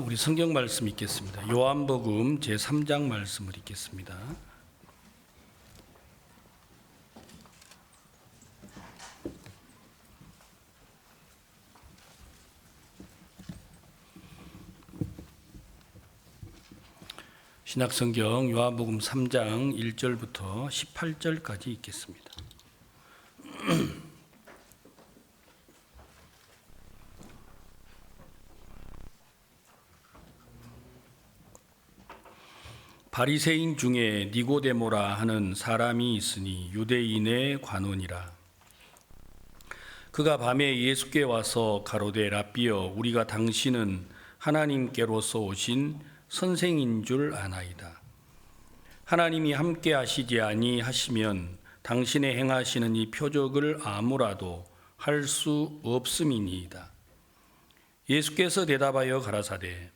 우리 성경 말씀 읽겠습니다. 요한복음 제3장 말씀을 읽겠습니다. 신약성경 요한복음 3장 1절부터 18절까지 읽겠습니다. 바리새인 중에 니고데모라 하는 사람이 있으니 유대인의 관원이라. 그가 밤에 예수께 와서 가로되 라삐여, 우리가 당신은 하나님께로서 오신 선생인 줄 아나이다. 하나님이 함께 하시지 아니하시면 당신의 행하시는 이 표적을 아무라도 할 수 없음이니이다. 예수께서 대답하여 가라사대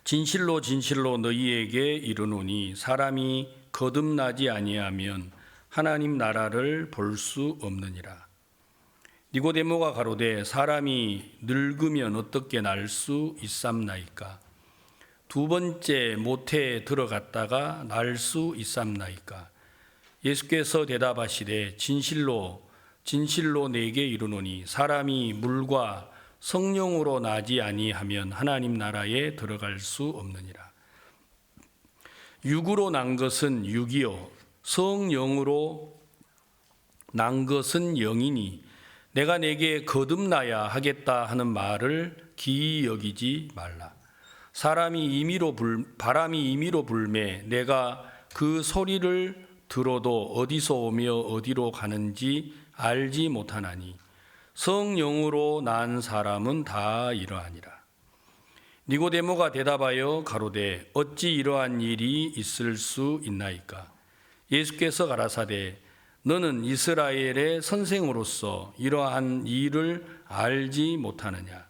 진실로 진실로 너희에게 이르노니 사람이 거듭나지 아니하면 하나님 나라를 볼 수 없느니라. 니고데모가 가로되 사람이 늙으면 어떻게 날 수 있삼나이까? 두 번째 모태에 들어갔다가 날 수 있삼나이까? 예수께서 대답하시되 진실로 진실로 내게 이르노니 사람이 물과 성령으로 나지 아니하면 하나님 나라에 들어갈 수 없느니라. 육으로 난 것은 육이요 성령으로 난 것은 영이니 내가 내게 거듭나야 하겠다 하는 말을 기이 여기지 말라. 바람이 임의로 불매 내가 그 소리를 들어도 어디서 오며 어디로 가는지 알지 못하나니 성령으로 난 사람은 다 이러하니라. 니고데모가 대답하여 가로되 어찌 이러한 일이 있을 수 있나이까? 예수께서 가라사대 너는 이스라엘의 선생으로서 이러한 일을 알지 못하느냐?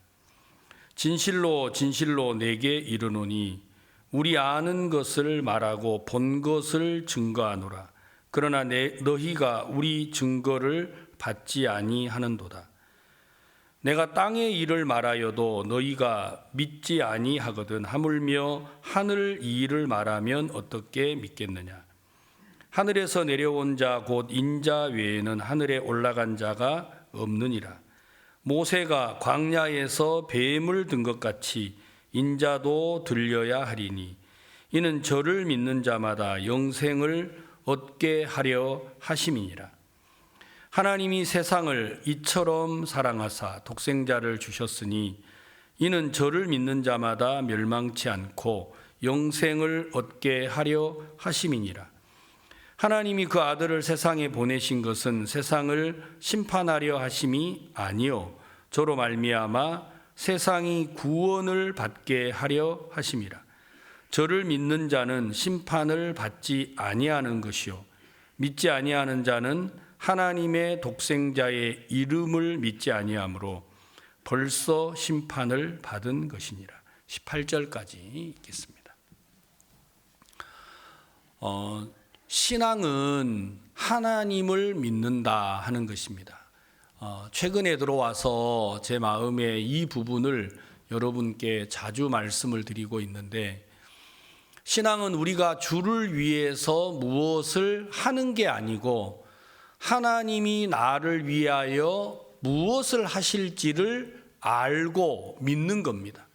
진실로 진실로 내게 이르노니 우리 아는 것을 말하고 본 것을 증거하노라. 그러나 너희가 우리 증거를 받지 아니하는도다. 내가 땅의 일을 말하여도 너희가 믿지 아니하거든 하물며 하늘 일을 말하면 어떻게 믿겠느냐? 하늘에서 내려온 자 곧 인자 외에는 하늘에 올라간 자가 없느니라. 모세가 광야에서 뱀을 든 것 같이 인자도 들려야 하리니 이는 저를 믿는 자마다 영생을 얻게 하려 하심이니라. 하나님이 세상을 이처럼 사랑하사 독생자를 주셨으니 이는 저를 믿는 자마다 멸망치 않고 영생을 얻게 하려 하심이니라. 하나님이 그 아들을 세상에 보내신 것은 세상을 심판하려 하심이 아니요 저로 말미암아 세상이 구원을 받게 하려 하심이라. 저를 믿는 자는 심판을 받지 아니하는 것이요 믿지 아니하는 자는 하나님의 독생자의 이름을 믿지 아니하므로 벌써 심판을 받은 것이니라. 18절까지 읽겠습니다. 신앙은 하나님을 믿는다 하는 것입니다. 최근에 들어와서 제 마음에 이 부분을 여러분께 자주 말씀을 드리고 있는데, 신앙은 우리가 주를 위해서 무엇을 하는 게 아니고 하나님이 나를 위하여 무엇을 하실지를 알고 믿는 겁니다.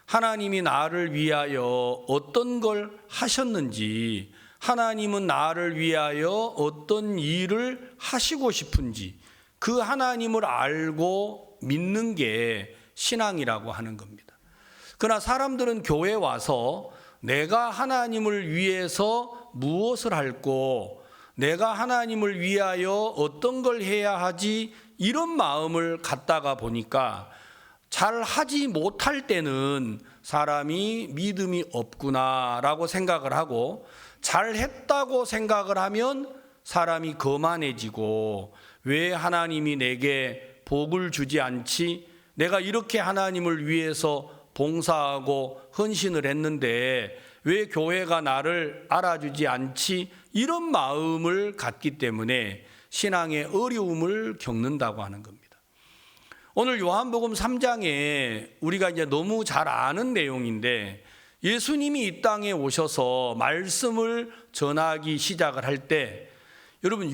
하나님이 나를 위하여 어떤 걸 하셨는지, 하나님은 나를 위하여 어떤 일을 하시고 싶은지 그 하나님을 알고 믿는 게 신앙이라고 하는 겁니다. 그러나 사람들은 교회에 와서 내가 하나님을 위해서 무엇을 할고 내가 하나님을 위하여 어떤 걸 해야 하지 이런 마음을 갖다가 보니까 잘 하지 못할 때는 사람이 믿음이 없구나라고 생각을 하고 잘 했다고 생각을 하면 사람이 거만해지고 왜 하나님이 내게 복을 주지 않지? 내가 이렇게 하나님을 위해서 봉사하고 헌신을 했는데 왜 교회가 나를 알아주지 않지? 이런 마음을 갖기 때문에 신앙의 어려움을 겪는다고 하는 겁니다. 오늘 요한복음 3장에 우리가 이제 너무 잘 아는 내용인데, 예수님이 이 땅에 오셔서 말씀을 전하기 시작을 할 때, 여러분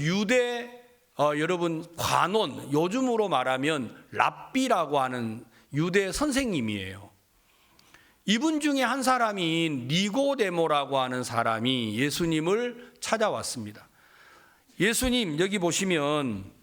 여러분 관원, 요즘으로 말하면 랍비라고 하는 유대 선생님이에요. 이분 중에 한 사람인 니고데모라고 하는 사람이 예수님을 찾아왔습니다. 예수님, 여기 보시면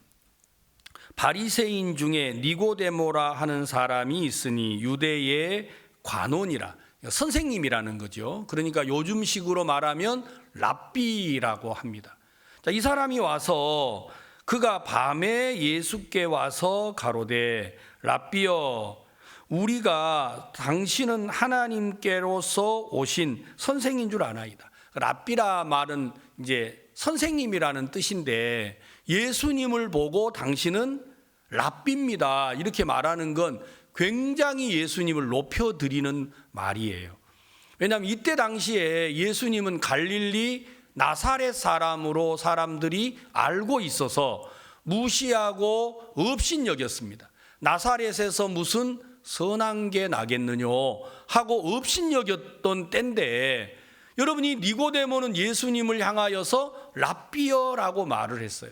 바리새인 중에 니고데모라 하는 사람이 있으니 유대의 관원이라, 선생님이라는 거죠. 그러니까 요즘식으로 말하면 랍비라고 합니다. 자, 이 사람이 와서 그가 밤에 예수께 와서 가로되, 랍비여, 우리가 당신은 하나님께로서 오신 선생인 줄 아나이다. 랍비라 말은 이제 선생님이라는 뜻인데, 예수님을 보고 당신은 랍비입니다, 이렇게 말하는 건 굉장히 예수님을 높여드리는 말이에요. 왜냐하면 이때 당시에 예수님은 갈릴리 나사렛 사람으로 사람들이 알고 있어서 무시하고 업신여겼습니다. 나사렛에서 무슨 선한 게 나겠느냐 하고 업신여겼던 때인데, 여러분이 니고데모는 예수님을 향하여서 랍비여라고 말을 했어요.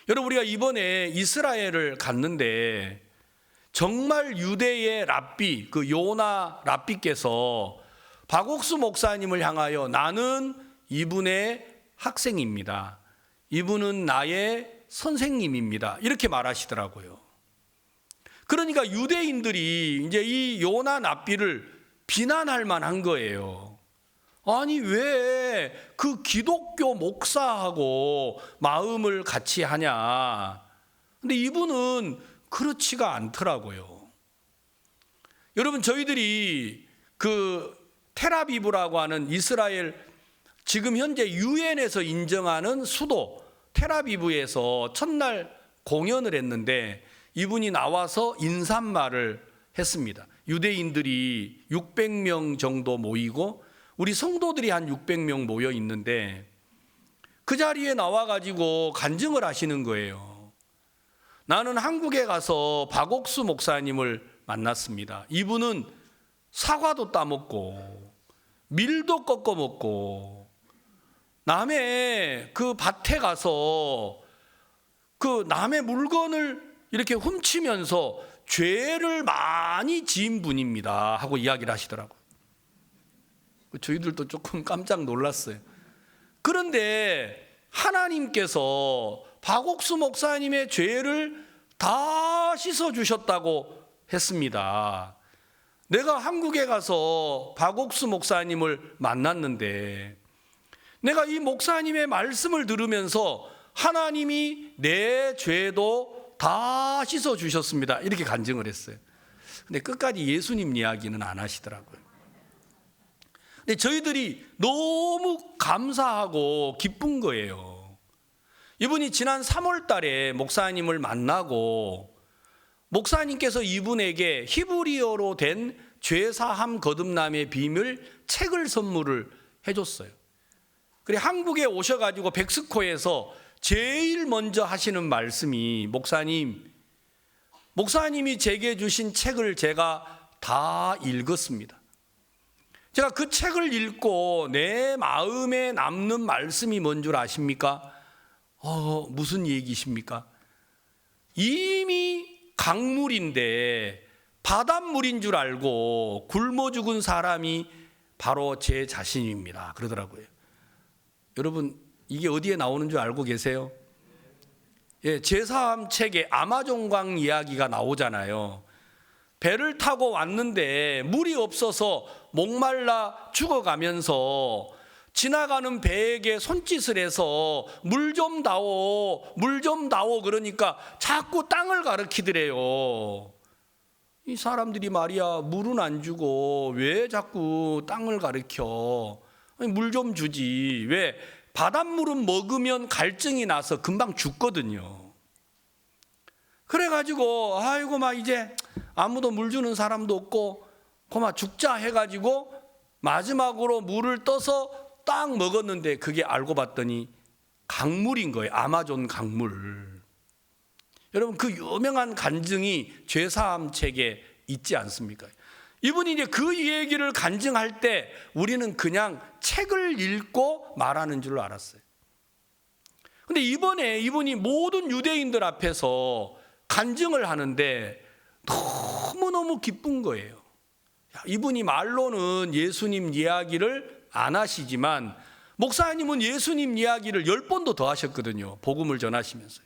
여러분, 우리가 이번에 이스라엘을 갔는데 정말 유대의 랍비, 그 요나 랍비께서 박옥수 목사님을 향하여 나는 이분의 학생입니다, 이분은 나의 선생님입니다, 이렇게 말하시더라고요. 그러니까 유대인들이 이제 이 요나 랍비를 비난할 만한 거예요. 아니, 왜 그 기독교 목사하고 마음을 같이 하냐. 근데 이분은 그렇지가 않더라고요. 여러분, 저희들이 그 텔아비브라고 하는 이스라엘 지금 현재 유엔에서 인정하는 수도 텔아비브에서 첫날 공연을 했는데, 이분이 나와서 인사말을 했습니다. 유대인들이 600명 정도 모이고 우리 성도들이 한 600명 모여 있는데, 그 자리에 나와가지고 간증을 하시는 거예요. 나는 한국에 가서 박옥수 목사님을 만났습니다. 이분은 사과도 따먹고 밀도 꺾어 먹고 남의 그 밭에 가서 그 남의 물건을 이렇게 훔치면서 죄를 많이 지은 분입니다 하고 이야기를 하시더라고요. 저희들도 조금 깜짝 놀랐어요. 그런데 하나님께서 박옥수 목사님의 죄를 다 씻어주셨다고 했습니다. 내가 한국에 가서 박옥수 목사님을 만났는데, 내가 이 목사님의 말씀을 들으면서 하나님이 내 죄도 다 씻어주셨습니다, 이렇게 간증을 했어요. 근데 끝까지 예수님 이야기는 안 하시더라고요. 근데 저희들이 너무 감사하고 기쁜 거예요. 이분이 지난 3월 달에 목사님을 만나고, 목사님께서 이분에게 히브리어로 된 죄사함 거듭남의 비밀 책을 선물을 해줬어요. 그래, 한국에 오셔가지고 백스코에서 제일 먼저 하시는 말씀이, 목사님이 제게 주신 책을 제가 다 읽었습니다. 제가 그 책을 읽고 내 마음에 남는 말씀이 뭔 줄 아십니까? 무슨 얘기십니까? 이미 강물인데 바닷물인 줄 알고 굶어 죽은 사람이 바로 제 자신입니다, 그러더라고요. 여러분, 이게 어디에 나오는 줄 알고 계세요? 예, 제사함 책에 아마존강 이야기가 나오잖아요. 배를 타고 왔는데 물이 없어서 목말라 죽어가면서 지나가는 배에게 손짓을 해서 물 좀 다오, 물 좀 다오, 그러니까 자꾸 땅을 가리키더래요. 이 사람들이 말이야, 물은 안 주고 왜 자꾸 땅을 가리켜? 물 좀 주지. 왜? 바닷물은 먹으면 갈증이 나서 금방 죽거든요. 그래가지고 아이고 막 이제 아무도 물 주는 사람도 없고 고마 죽자 해가지고 마지막으로 물을 떠서 딱 먹었는데, 그게 알고 봤더니 강물인 거예요. 아마존 강물. 여러분 그 유명한 간증이 죄사함 책에 있지 않습니까? 이분이 이제 그 얘기를 간증할 때 우리는 그냥 책을 읽고 말하는 줄 알았어요. 근데 이번에 이분이 모든 유대인들 앞에서 간증을 하는데 너무너무 기쁜 거예요. 이분이 말로는 예수님 이야기를 안 하시지만 목사님은 예수님 이야기를 10번도 더 하셨거든요. 복음을 전하시면서요.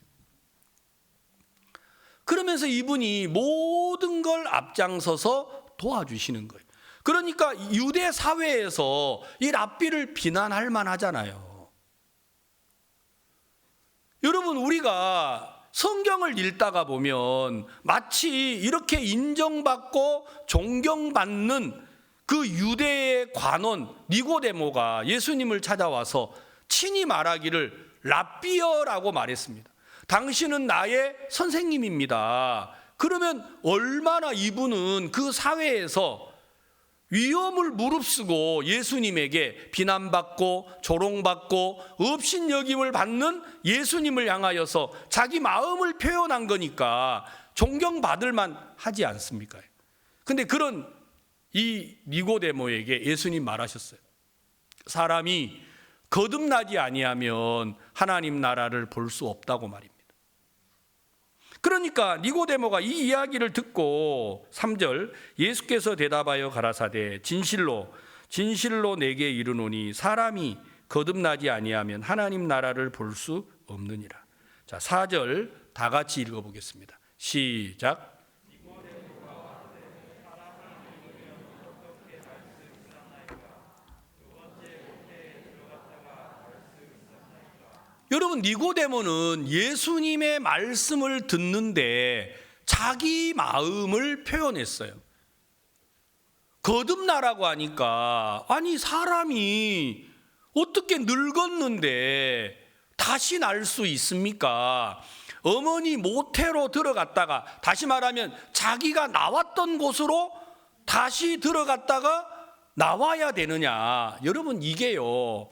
그러면서 이분이 모든 걸 앞장서서 도와주시는 거예요. 그러니까 유대 사회에서 이 랍비를 비난할 만하잖아요. 여러분 우리가 성경을 읽다가 보면 마치 이렇게 인정받고 존경받는 그 유대의 관원 니고데모가 예수님을 찾아와서 친히 말하기를 랍비여라고 말했습니다. 당신은 나의 선생님입니다. 그러면 얼마나 이분은 그 사회에서 위험을 무릅쓰고 예수님에게 비난받고 조롱받고 업신여김을 받는 예수님을 향하여서 자기 마음을 표현한 거니까 존경받을 만 하지 않습니까? 근데 그런 이 니고데모에게 예수님 말하셨어요. 사람이 거듭나지 아니하면 하나님 나라를 볼 수 없다고 말입니다. 그러니까 니고데모가 이 이야기를 듣고 3절 예수께서 대답하여 가라사대 진실로 내게 이르노니 사람이 거듭나지 아니하면 하나님 나라를 볼 수 없느니라. 자, 4절 다 같이 읽어보겠습니다. 시작. 여러분 니고데모는 예수님의 말씀을 듣는데 자기 마음을 표현했어요. 거듭나라고 하니까 아니 사람이 어떻게 늙었는데 다시 날 수 있습니까? 어머니 모태로 들어갔다가 다시 말하면 자기가 나왔던 곳으로 다시 들어갔다가 나와야 되느냐. 여러분 이게요.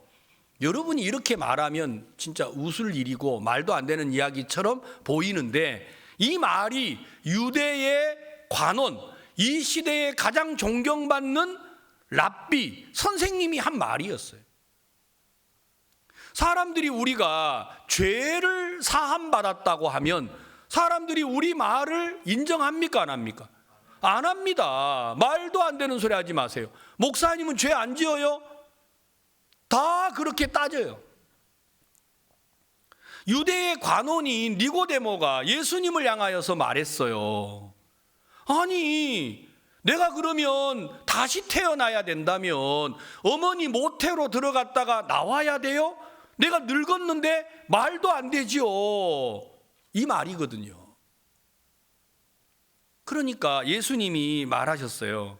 여러분이 이렇게 말하면 진짜 웃을 일이고 말도 안 되는 이야기처럼 보이는데 이 말이 유대의 관원, 이 시대에 가장 존경받는 랍비, 선생님이 한 말이었어요. 사람들이 우리가 죄를 사함받았다고 하면 사람들이 우리 말을 인정합니까? 안 합니까? 안 합니다. 말도 안 되는 소리 하지 마세요. 목사님은 죄 안 지어요? 다 그렇게 따져요. 유대의 관원인 니고데모가 예수님을 향하여서 말했어요. 아니 내가 그러면 다시 태어나야 된다면 어머니 모태로 들어갔다가 나와야 돼요? 내가 늙었는데 말도 안 되지요. 이 말이거든요. 그러니까 예수님이 말하셨어요.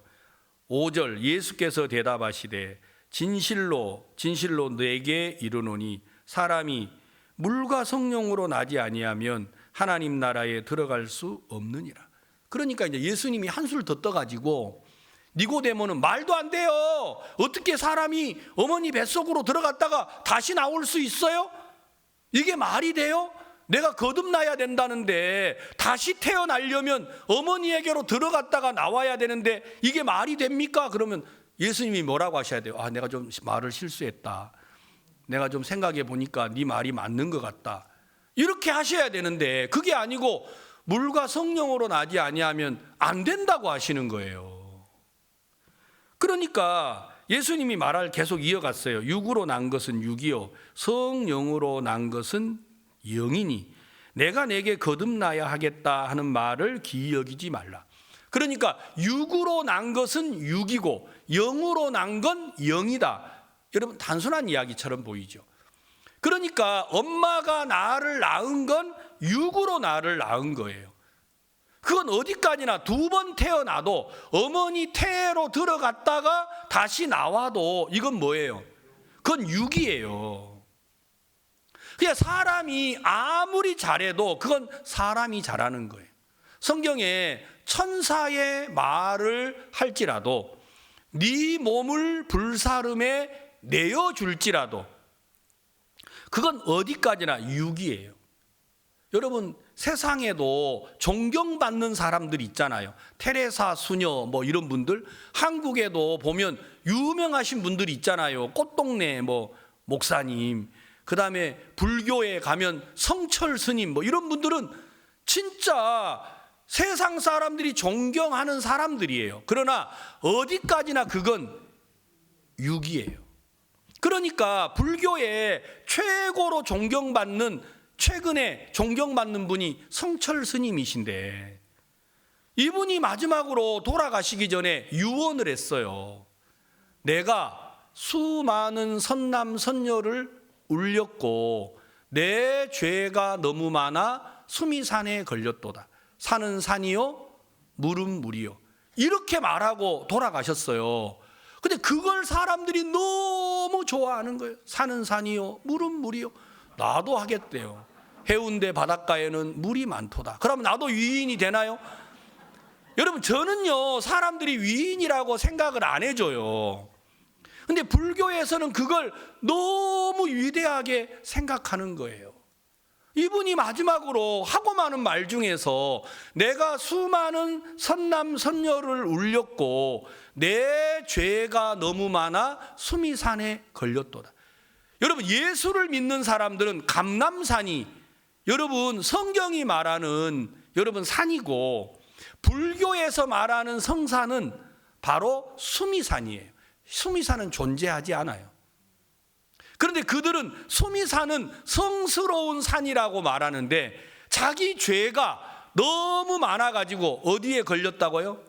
5절 예수께서 대답하시되 진실로 내게 이르노니 사람이 물과 성령으로 나지 아니하면 하나님 나라에 들어갈 수 없느니라. 그러니까 이제 예수님이 한술 더 떠가지고 니고데모는 말도 안 돼요. 어떻게 사람이 어머니 뱃속으로 들어갔다가 다시 나올 수 있어요? 이게 말이 돼요? 내가 거듭나야 된다는데 다시 태어나려면 어머니에게로 들어갔다가 나와야 되는데 이게 말이 됩니까? 그러면 예수님이 뭐라고 하셔야 돼요? 아, 내가 좀 말을 실수했다. 내가 좀 생각해 보니까 네 말이 맞는 것 같다. 이렇게 하셔야 되는데 그게 아니고 물과 성령으로 나지 아니하면 안 된다고 하시는 거예요. 그러니까 예수님이 말을 계속 이어갔어요. 육으로 난 것은 육이요 성령으로 난 것은 영이니 내가 내게 거듭나야 하겠다 하는 말을 기여기지 말라. 그러니까 육으로 난 것은 육이고 영으로 난 건 영이다. 여러분 단순한 이야기처럼 보이죠. 그러니까 엄마가 나를 낳은 건 육으로 나를 낳은 거예요. 그건 어디까지나 2번 태어나도 어머니 태로 들어갔다가 다시 나와도 이건 뭐예요? 그건 육이에요. 그냥 사람이 아무리 잘해도 그건 사람이 잘하는 거예요. 성경에 천사의 말을 할지라도 네 몸을 불사름에 내어줄지라도 그건 어디까지나 육이에요. 여러분 세상에도 존경받는 사람들이 있잖아요. 테레사 수녀 뭐 이런 분들, 한국에도 보면 유명하신 분들이 있잖아요. 꽃동네 뭐 목사님, 그다음에 불교에 가면 성철 스님 뭐 이런 분들은 진짜 세상 사람들이 존경하는 사람들이에요. 그러나 어디까지나 그건 육이에요. 그러니까 불교에 최고로 존경받는, 최근에 존경받는 분이 성철 스님이신데, 이분이 마지막으로 돌아가시기 전에 유언을 했어요. 내가 수많은 선남 선녀를 울렸고 내 죄가 너무 많아 수미산에 걸렸도다. 산은 산이요 물은 물이요. 이렇게 말하고 돌아가셨어요. 근데 그걸 사람들이 너무 좋아하는 거예요. 산은 산이요 물은 물이요. 나도 하겠대요. 해운대 바닷가에는 물이 많도다. 그러면 나도 위인이 되나요? 여러분, 저는요 사람들이 위인이라고 생각을 안 해줘요. 근데 불교에서는 그걸 너무 위대하게 생각하는 거예요. 이분이 마지막으로 하고 많은 말 중에서 내가 수많은 선남 선녀를 울렸고 내 죄가 너무 많아 수미산에 걸렸도다. 여러분, 예수를 믿는 사람들은 감람산이 여러분 성경이 말하는 여러분 산이고, 불교에서 말하는 성산은 바로 수미산이에요. 수미산은 존재하지 않아요. 그런데 그들은 수미산은 성스러운 산이라고 말하는데 자기 죄가 너무 많아가지고 어디에 걸렸다고요?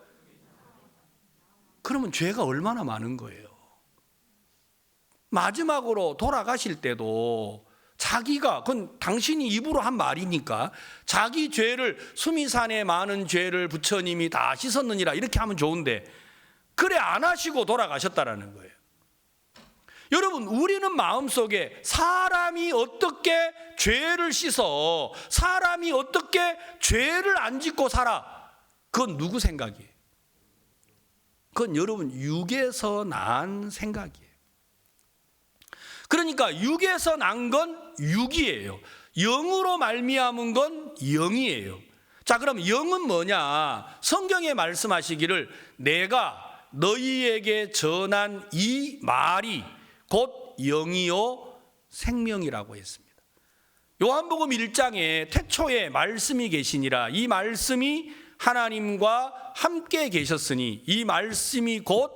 그러면 죄가 얼마나 많은 거예요? 마지막으로 돌아가실 때도 자기가, 그건 당신이 입으로 한 말이니까, 자기 죄를 수미산에 많은 죄를 부처님이 다 씻었느니라 이렇게 하면 좋은데 그래 안 하시고 돌아가셨다라는 거예요. 여러분, 우리는 마음속에 사람이 어떻게 죄를 씻어, 사람이 어떻게 죄를 안 짓고 살아, 그건 누구 생각이에요? 그건 여러분 육에서 난 생각이에요. 그러니까 육에서 난 건 육이에요. 영으로 말미암은 건 영이에요. 자, 그럼 영은 뭐냐? 성경에 말씀하시기를 내가 너희에게 전한 이 말이 곧 영이요 생명이라고 했습니다. 요한복음 1장에 태초에 말씀이 계시니라. 이 말씀이 하나님과 함께 계셨으니 이 말씀이 곧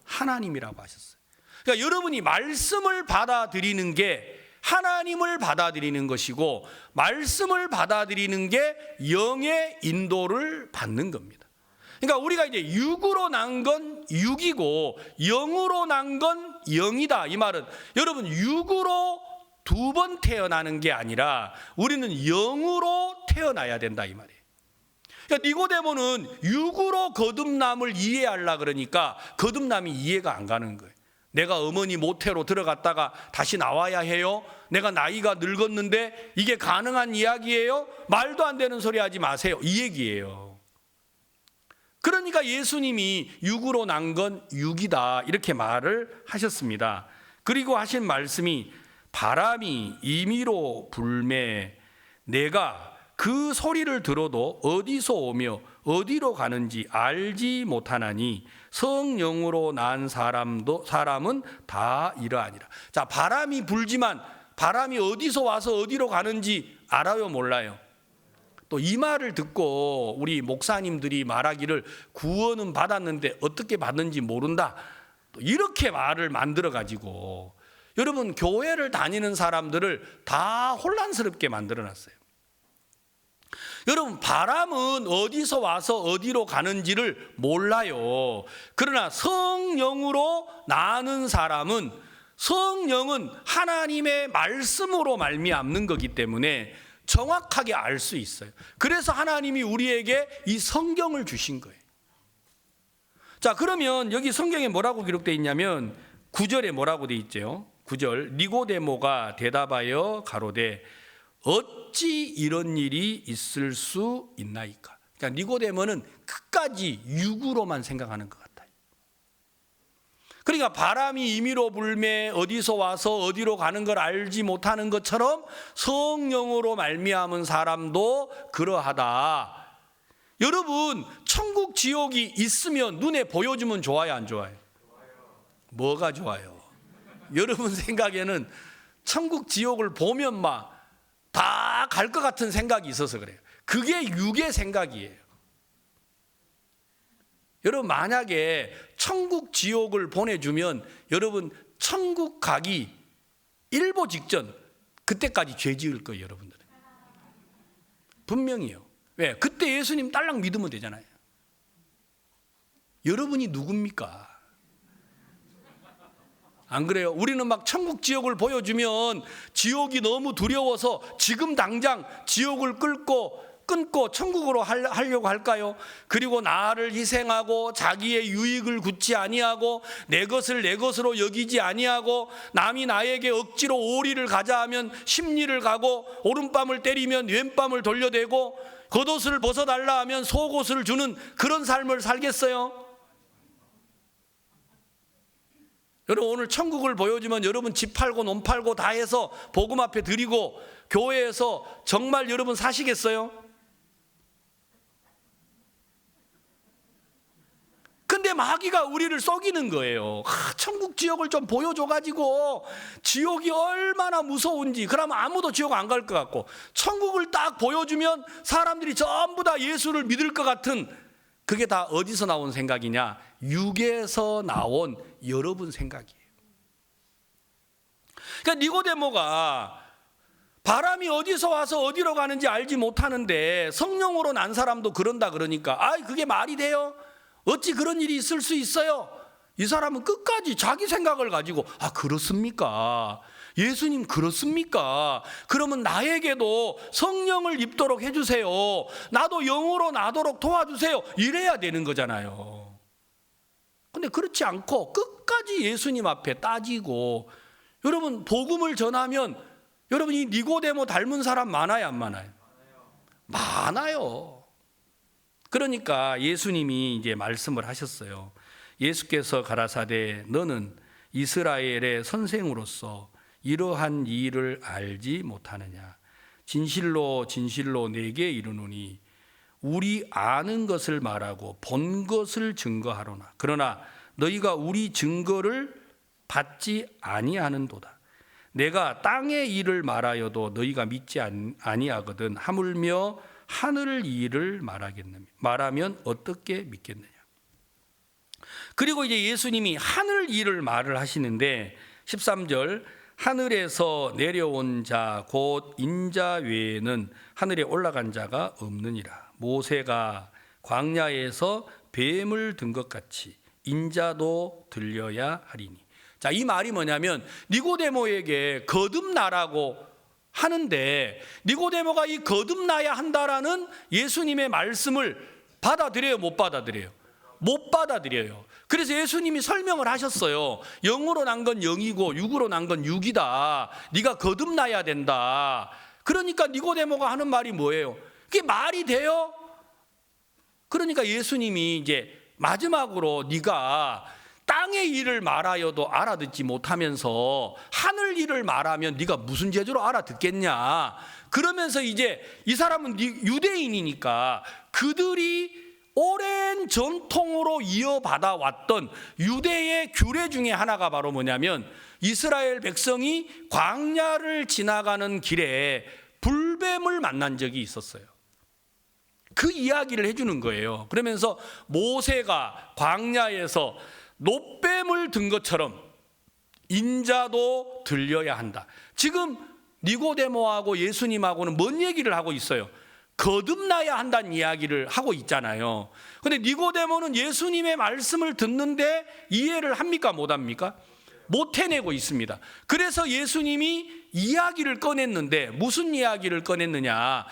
하나님이라고 하셨어요. 그러니까 여러분이 말씀을 받아들이는 게 하나님을 받아들이는 것이고, 말씀을 받아들이는 게 영의 인도를 받는 겁니다. 그러니까 우리가 이제 육으로 난 건 육이고 영으로 난 건 영이다, 이 말은 여러분 육으로 두 번 태어나는 게 아니라 우리는 영으로 태어나야 된다, 이 말이에요. 그러니까 니고데모는 육으로 거듭남을 이해하려고 그러니까 거듭남이 이해가 안 가는 거예요. 내가 어머니 모태로 들어갔다가 다시 나와야 해요? 내가 나이가 늙었는데 이게 가능한 이야기예요? 말도 안 되는 소리 하지 마세요, 이 얘기예요. 그러니까 예수님이 육으로 난 건 육이다 이렇게 말을 하셨습니다. 그리고 하신 말씀이 바람이 임의로 불매 내가 그 소리를 들어도 어디서 오며 어디로 가는지 알지 못하나니 성령으로 난 사람은 다 이러하니라. 자, 바람이 불지만 바람이 어디서 와서 어디로 가는지 알아요, 몰라요? 또 이 말을 듣고 우리 목사님들이 말하기를 구원은 받았는데 어떻게 받는지 모른다, 또 이렇게 말을 만들어 가지고 여러분 교회를 다니는 사람들을 다 혼란스럽게 만들어 놨어요. 여러분, 바람은 어디서 와서 어디로 가는지를 몰라요. 그러나 성령으로 나는 사람은, 성령은 하나님의 말씀으로 말미암는 거기 때문에 정확하게 알 수 있어요. 그래서 하나님이 우리에게 이 성경을 주신 거예요. 자, 그러면 여기 성경에 뭐라고 기록되어 있냐면 9절에 뭐라고 되어 있죠? 9절, 니고데모가 대답하여 가로되 어찌 이런 일이 있을 수 있나이까? 그러니까 니고데모는 끝까지 육으로만 생각하는 것 같아요. 그러니까 바람이 임의로 불매 어디서 와서 어디로 가는 걸 알지 못하는 것처럼 성령으로 말미암은 사람도 그러하다. 여러분, 천국 지옥이 있으면 눈에 보여주면 좋아요, 안 좋아요? 뭐가 좋아요? 여러분 생각에는 천국 지옥을 보면 막 다 갈 것 같은 생각이 있어서 그래요. 그게 육의 생각이에요. 여러분, 만약에 천국 지옥을 보내주면 여러분 천국 가기 일보 직전 그때까지 죄 지을 거예요, 여러분들. 분명히요. 왜? 그때 예수님 딸랑 믿으면 되잖아요. 여러분이 누굽니까? 안 그래요? 우리는 막 천국 지옥을 보여주면 지옥이 너무 두려워서 지금 당장 지옥을 끊고 천국으로 하려고 할까요? 그리고 나를 희생하고 자기의 유익을 굳지 아니하고 내 것을 내 것으로 여기지 아니하고 남이 나에게 억지로 오리를 가자 하면 십리를 가고 오른밤을 때리면 왼밤을 돌려대고 겉옷을 벗어달라 하면 속옷을 주는 그런 삶을 살겠어요? 여러분, 오늘 천국을 보여주면 여러분 집 팔고 논 팔고 다 해서 복음 앞에 드리고 교회에서 정말 여러분 사시겠어요? 근데 마귀가 우리를 속이는 거예요. 천국 지옥을 좀 보여줘가지고 지옥이 얼마나 무서운지, 그러면 아무도 지옥 안 갈 것 같고, 천국을 딱 보여주면 사람들이 전부 다 예수를 믿을 것 같은, 그게 다 어디서 나온 생각이냐? 육에서 나온 여러분 생각이에요. 그러니까 니고데모가 바람이 어디서 와서 어디로 가는지 알지 못하는데 성령으로 난 사람도 그런다 그러니까, 그게 말이 돼요? 어찌 그런 일이 있을 수 있어요? 이 사람은 끝까지 자기 생각을 가지고, 그렇습니까? 예수님 그렇습니까? 그러면 나에게도 성령을 입도록 해주세요. 나도 영으로 나도록 도와주세요. 이래야 되는 거잖아요. 근데 그렇지 않고 끝까지 예수님 앞에 따지고, 여러분 복음을 전하면 여러분 이 니고데모 닮은 사람 많아요, 안 많아요? 많아요. 그러니까 예수님이 이제 말씀을 하셨어요. 예수께서 가라사대 너는 이스라엘의 선생으로서 이러한 일을 알지 못하느냐? 진실로 진실로 내게 이르노니 우리 아는 것을 말하고 본 것을 증거하로나 그러나 너희가 우리 증거를 받지 아니하는도다. 내가 땅의 일을 말하여도 너희가 믿지 아니하거든. 하물며 하늘 일을 말하면 어떻게 믿겠느냐? 그리고 이제 예수님이 하늘 일을 말을 하시는데 13절 하늘에서 내려온 자 곧 인자 외에는 하늘에 올라간 자가 없느니라. 모세가 광야에서 뱀을 든 것 같이 인자도 들려야 하리니. 자, 이 말이 뭐냐면 니고데모에게 거듭나라고 하는데 니고데모가 이 거듭나야 한다라는 예수님의 말씀을 받아들여요, 못 받아들여요? 못 받아들여요. 그래서 예수님이 설명을 하셨어요. 영으로 난 건 영이고 육으로 난 건 육이다. 네가 거듭나야 된다. 그러니까 니고데모가 하는 말이 뭐예요? 그게 말이 돼요? 그러니까 예수님이 이제 마지막으로 네가 땅의 일을 말하여도 알아듣지 못하면서 하늘 일을 말하면 네가 무슨 재주로 알아듣겠냐? 그러면서 이제 이 사람은 유대인이니까 그들이 오랜 전통으로 이어받아 왔던 유대의 규례 중에 하나가 바로 뭐냐면 이스라엘 백성이 광야를 지나가는 길에 불뱀을 만난 적이 있었어요. 그 이야기를 해주는 거예요. 그러면서 모세가 광야에서 놋뱀을 든 것처럼 인자도 들려야 한다. 지금 니고데모하고 예수님하고는 뭔 얘기를 하고 있어요? 거듭나야 한다는 이야기를 하고 있잖아요. 근데 니고데모는 예수님의 말씀을 듣는데 이해를 합니까? 못합니까? 못 해내고 있습니다. 그래서 예수님이 이야기를 꺼냈는데 무슨 이야기를 꺼냈느냐?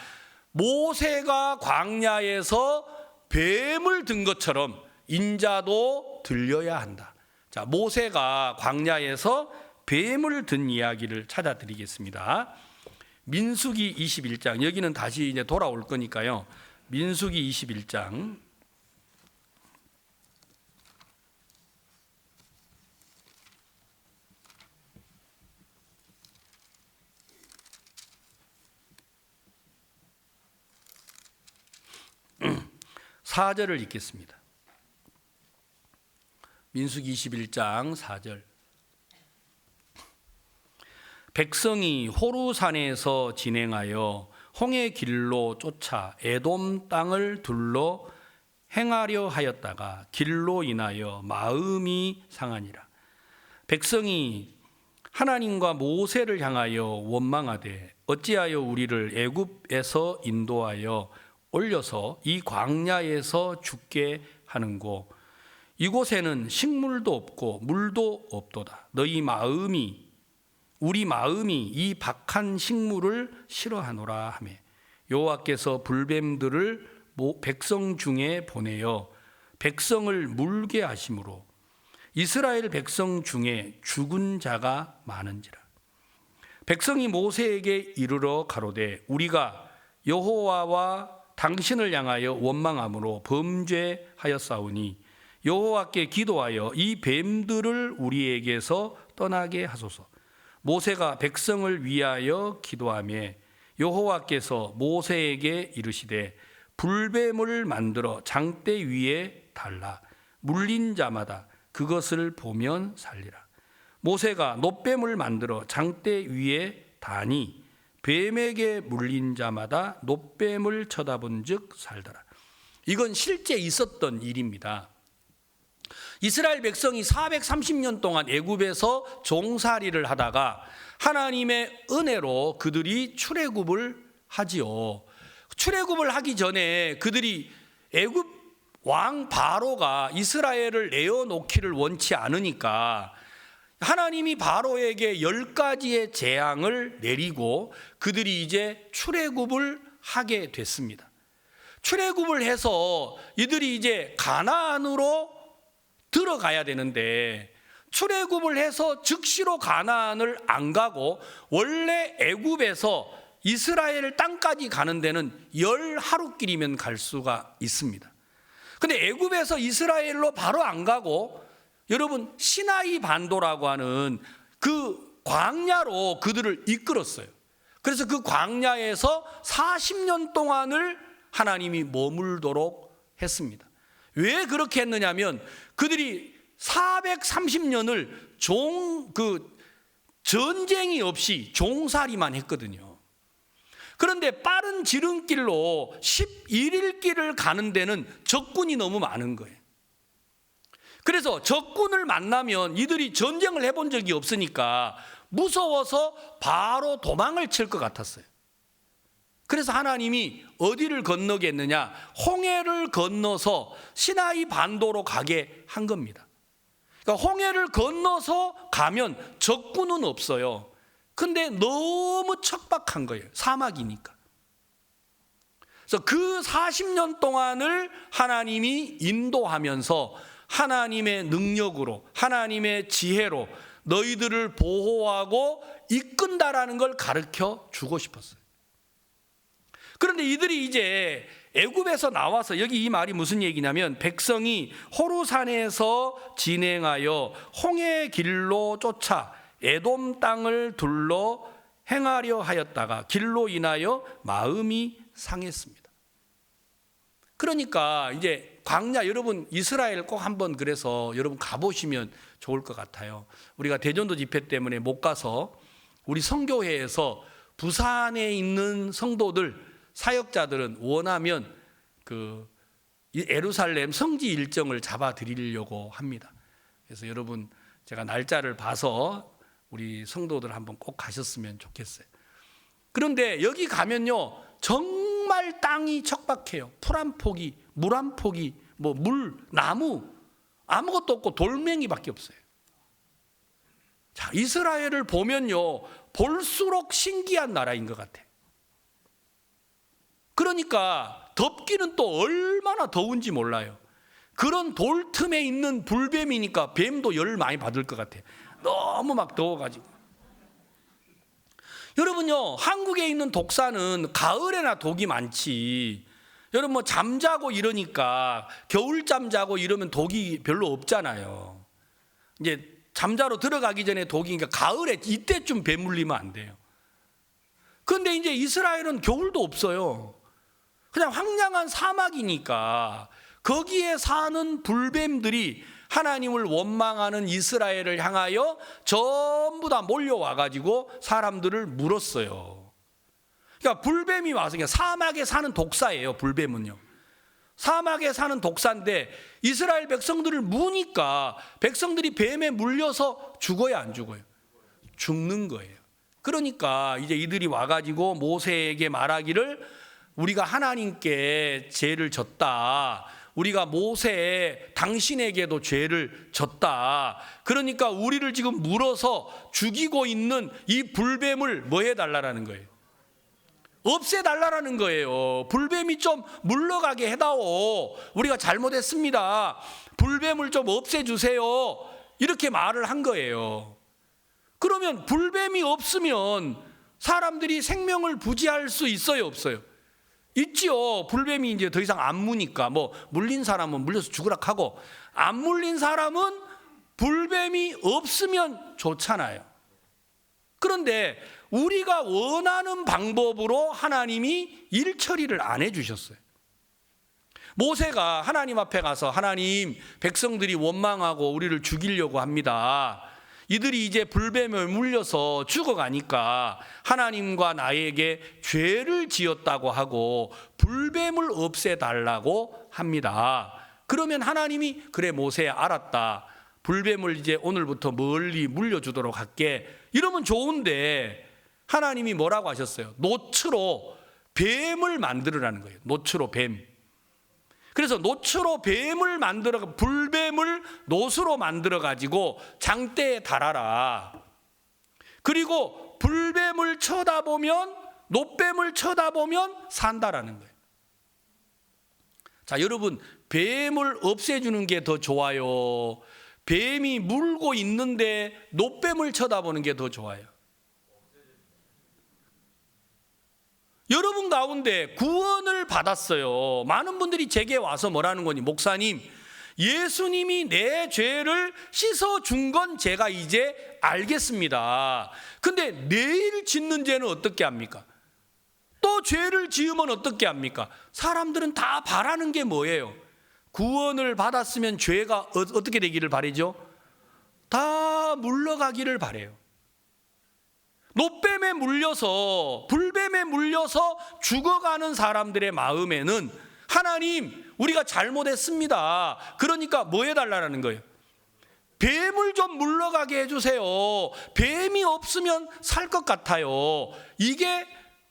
모세가 광야에서 뱀을 든 것처럼 인자도 들려야 한다. 자, 모세가 광야에서 뱀을 든 이야기를 찾아드리겠습니다. 민수기 21장, 여기는 다시 이제 돌아올 거니까요. 민수기 21장 4절을 읽겠습니다. 민수기 21장 4절. 백성이 호루산에서 진행하여 홍해 길로 쫓아 에돔 땅을 둘러 행하려 하였다가 길로 인하여 마음이 상하니라. 백성이 하나님과 모세를 향하여 원망하되 어찌하여 우리를 애굽에서 인도하여 올려서 이 광야에서 죽게 하는고 이곳에는 식물도 없고 물도 없도다. 우리 마음이 이 박한 식물을 싫어하노라 하매 여호와께서 불뱀들을 백성 중에 보내어 백성을 물게 하심으로 이스라엘 백성 중에 죽은 자가 많은지라. 백성이 모세에게 이르러 가로되 우리가 여호와와 당신을 향하여 원망함으로 범죄하였사오니 여호와께 기도하여 이 뱀들을 우리에게서 떠나게 하소서. 모세가 백성을 위하여 기도하며 여호와께서 모세에게 이르시되 불뱀을 만들어 장대 위에 달라 물린 자마다 그것을 보면 살리라. 모세가 놋뱀을 만들어 장대 위에 다니 뱀에게 물린 자마다 놋뱀을 쳐다본 즉 살더라. 이건 실제 있었던 일입니다. 이스라엘 백성이 430년 동안 애굽에서 종살이를 하다가 하나님의 은혜로 그들이 출애굽을 하지요. 출애굽을 하기 전에 그들이 애굽 왕 바로가 이스라엘을 내어놓기를 원치 않으니까 하나님이 바로에게 10가지의 재앙을 내리고 그들이 이제 출애굽을 하게 됐습니다. 출애굽을 해서 이들이 이제 가나안으로 들어가야 되는데 출애굽을 해서 즉시로 가나안을 안 가고 원래 애굽에서 이스라엘 땅까지 가는 데는 10하루길이면 갈 수가 있습니다. 근데 애굽에서 이스라엘로 바로 안 가고 여러분 시나이 반도라고 하는 그 광야로 그들을 이끌었어요. 그래서 그 광야에서 40년 동안을 하나님이 머물도록 했습니다. 왜 그렇게 했느냐면 그들이 430년을 전쟁이 없이 종살이만 했거든요. 그런데 빠른 지름길로 11일 길을 가는 데는 적군이 너무 많은 거예요. 그래서 적군을 만나면 이들이 전쟁을 해본 적이 없으니까 무서워서 바로 도망을 칠 것 같았어요. 그래서 하나님이 어디를 건너게 했느냐? 홍해를 건너서 시나이 반도로 가게 한 겁니다. 그러니까 홍해를 건너서 가면 적군은 없어요. 근데 너무 척박한 거예요. 사막이니까. 그래서 그 40년 동안을 하나님이 인도하면서 하나님의 능력으로, 하나님의 지혜로 너희들을 보호하고 이끈다라는 걸 가르쳐 주고 싶었어요. 그런데 이들이 이제 애굽에서 나와서 여기 이 말이 무슨 얘기냐면 백성이 호루산에서 진행하여 홍해 길로 쫓아 에돔 땅을 둘러 행하려 하였다가 길로 인하여 마음이 상했습니다. 그러니까 이제 광야 여러분 이스라엘 꼭 한번 그래서 여러분 가보시면 좋을 것 같아요. 우리가 대전도 집회 때문에 못 가서 우리 성교회에서 부산에 있는 성도들 사역자들은 원하면 그 예루살렘 성지 일정을 잡아 드리려고 합니다. 그래서 여러분 제가 날짜를 봐서 우리 성도들 한번 꼭 가셨으면 좋겠어요. 그런데 여기 가면요 정말 땅이 척박해요. 풀 한 포기, 물 한 포기, 나무 아무것도 없고 돌멩이밖에 없어요. 자, 이스라엘을 보면요 볼수록 신기한 나라인 것 같아요. 그러니까 덥기는 또 얼마나 더운지 몰라요. 그런 돌 틈에 있는 불뱀이니까 뱀도 열 많이 받을 것 같아요. 너무 막 더워가지고. 여러분요 한국에 있는 독사는 가을에나 독이 많지. 여러분 잠자고 이러니까 겨울잠 자고 이러면 독이 별로 없잖아요. 이제 잠자러 들어가기 전에 독이, 그러니까 가을에 이때쯤 뱀 물리면 안 돼요. 그런데 이제 이스라엘은 겨울도 없어요. 그냥 황량한 사막이니까 거기에 사는 불뱀들이 하나님을 원망하는 이스라엘을 향하여 전부 다 몰려와 가지고 사람들을 물었어요. 그러니까 불뱀이 와서, 그러니까 사막에 사는 독사예요. 불뱀은요, 사막에 사는 독사인데 이스라엘 백성들을 무니까 백성들이 뱀에 물려서 죽어요, 안 죽어요? 죽는 거예요. 그러니까 이제 이들이 와가지고 모세에게 말하기를, 우리가 하나님께 죄를 졌다, 우리가 모세 당신에게도 죄를 졌다, 그러니까 우리를 지금 물어서 죽이고 있는 이 불뱀을 뭐 해달라는 거예요? 없애달라는 거예요. 불뱀이 좀 물러가게 해다오, 우리가 잘못했습니다, 불뱀을 좀 없애주세요, 이렇게 말을 한 거예요. 그러면 불뱀이 없으면 사람들이 생명을 부지할 수 있어요, 없어요? 있지요. 불뱀이 이제 더 이상 안 무니까, 뭐 물린 사람은 물려서 죽으라 하고, 안 물린 사람은 불뱀이 없으면 좋잖아요. 그런데 우리가 원하는 방법으로 하나님이 일 처리를 안 해주셨어요. 모세가 하나님 앞에 가서, 하나님, 백성들이 원망하고 우리를 죽이려고 합니다, 이들이 이제 불뱀에 물려서 죽어가니까 하나님과 나에게 죄를 지었다고 하고 불뱀을 없애달라고 합니다. 그러면 하나님이, 그래 모세야, 알았다, 불뱀을 이제 오늘부터 멀리 물려주도록 할게, 이러면 좋은데 하나님이 뭐라고 하셨어요? 노추로 뱀을 만들으라는 거예요. 노추로 뱀. 그래서 노추로 뱀을 만들어, 불뱀을 노수로 만들어 가지고 장대에 달아라. 그리고 불뱀을 쳐다보면, 노뱀을 쳐다보면 산다라는 거예요. 자, 여러분, 뱀을 없애주는 게 더 좋아요, 뱀이 물고 있는데 노뱀을 쳐다보는 게 더 좋아요? 여러분 가운데 구원을 받았어요. 많은 분들이 제게 와서 뭐라는 거니, 목사님, 예수님이 내 죄를 씻어준 건 제가 이제 알겠습니다. 근데 내일 짓는 죄는 어떻게 합니까? 또 죄를 지으면 어떻게 합니까? 사람들은 다 바라는 게 뭐예요? 구원을 받았으면 죄가 어떻게 되기를 바라죠? 다 물러가기를 바라요. 노뱀에 물려서, 불뱀에 물려서 죽어가는 사람들의 마음에는, 하나님, 우리가 잘못했습니다, 그러니까 뭐 해달라는 거예요? 뱀을 좀 물러가게 해주세요, 뱀이 없으면 살 것 같아요. 이게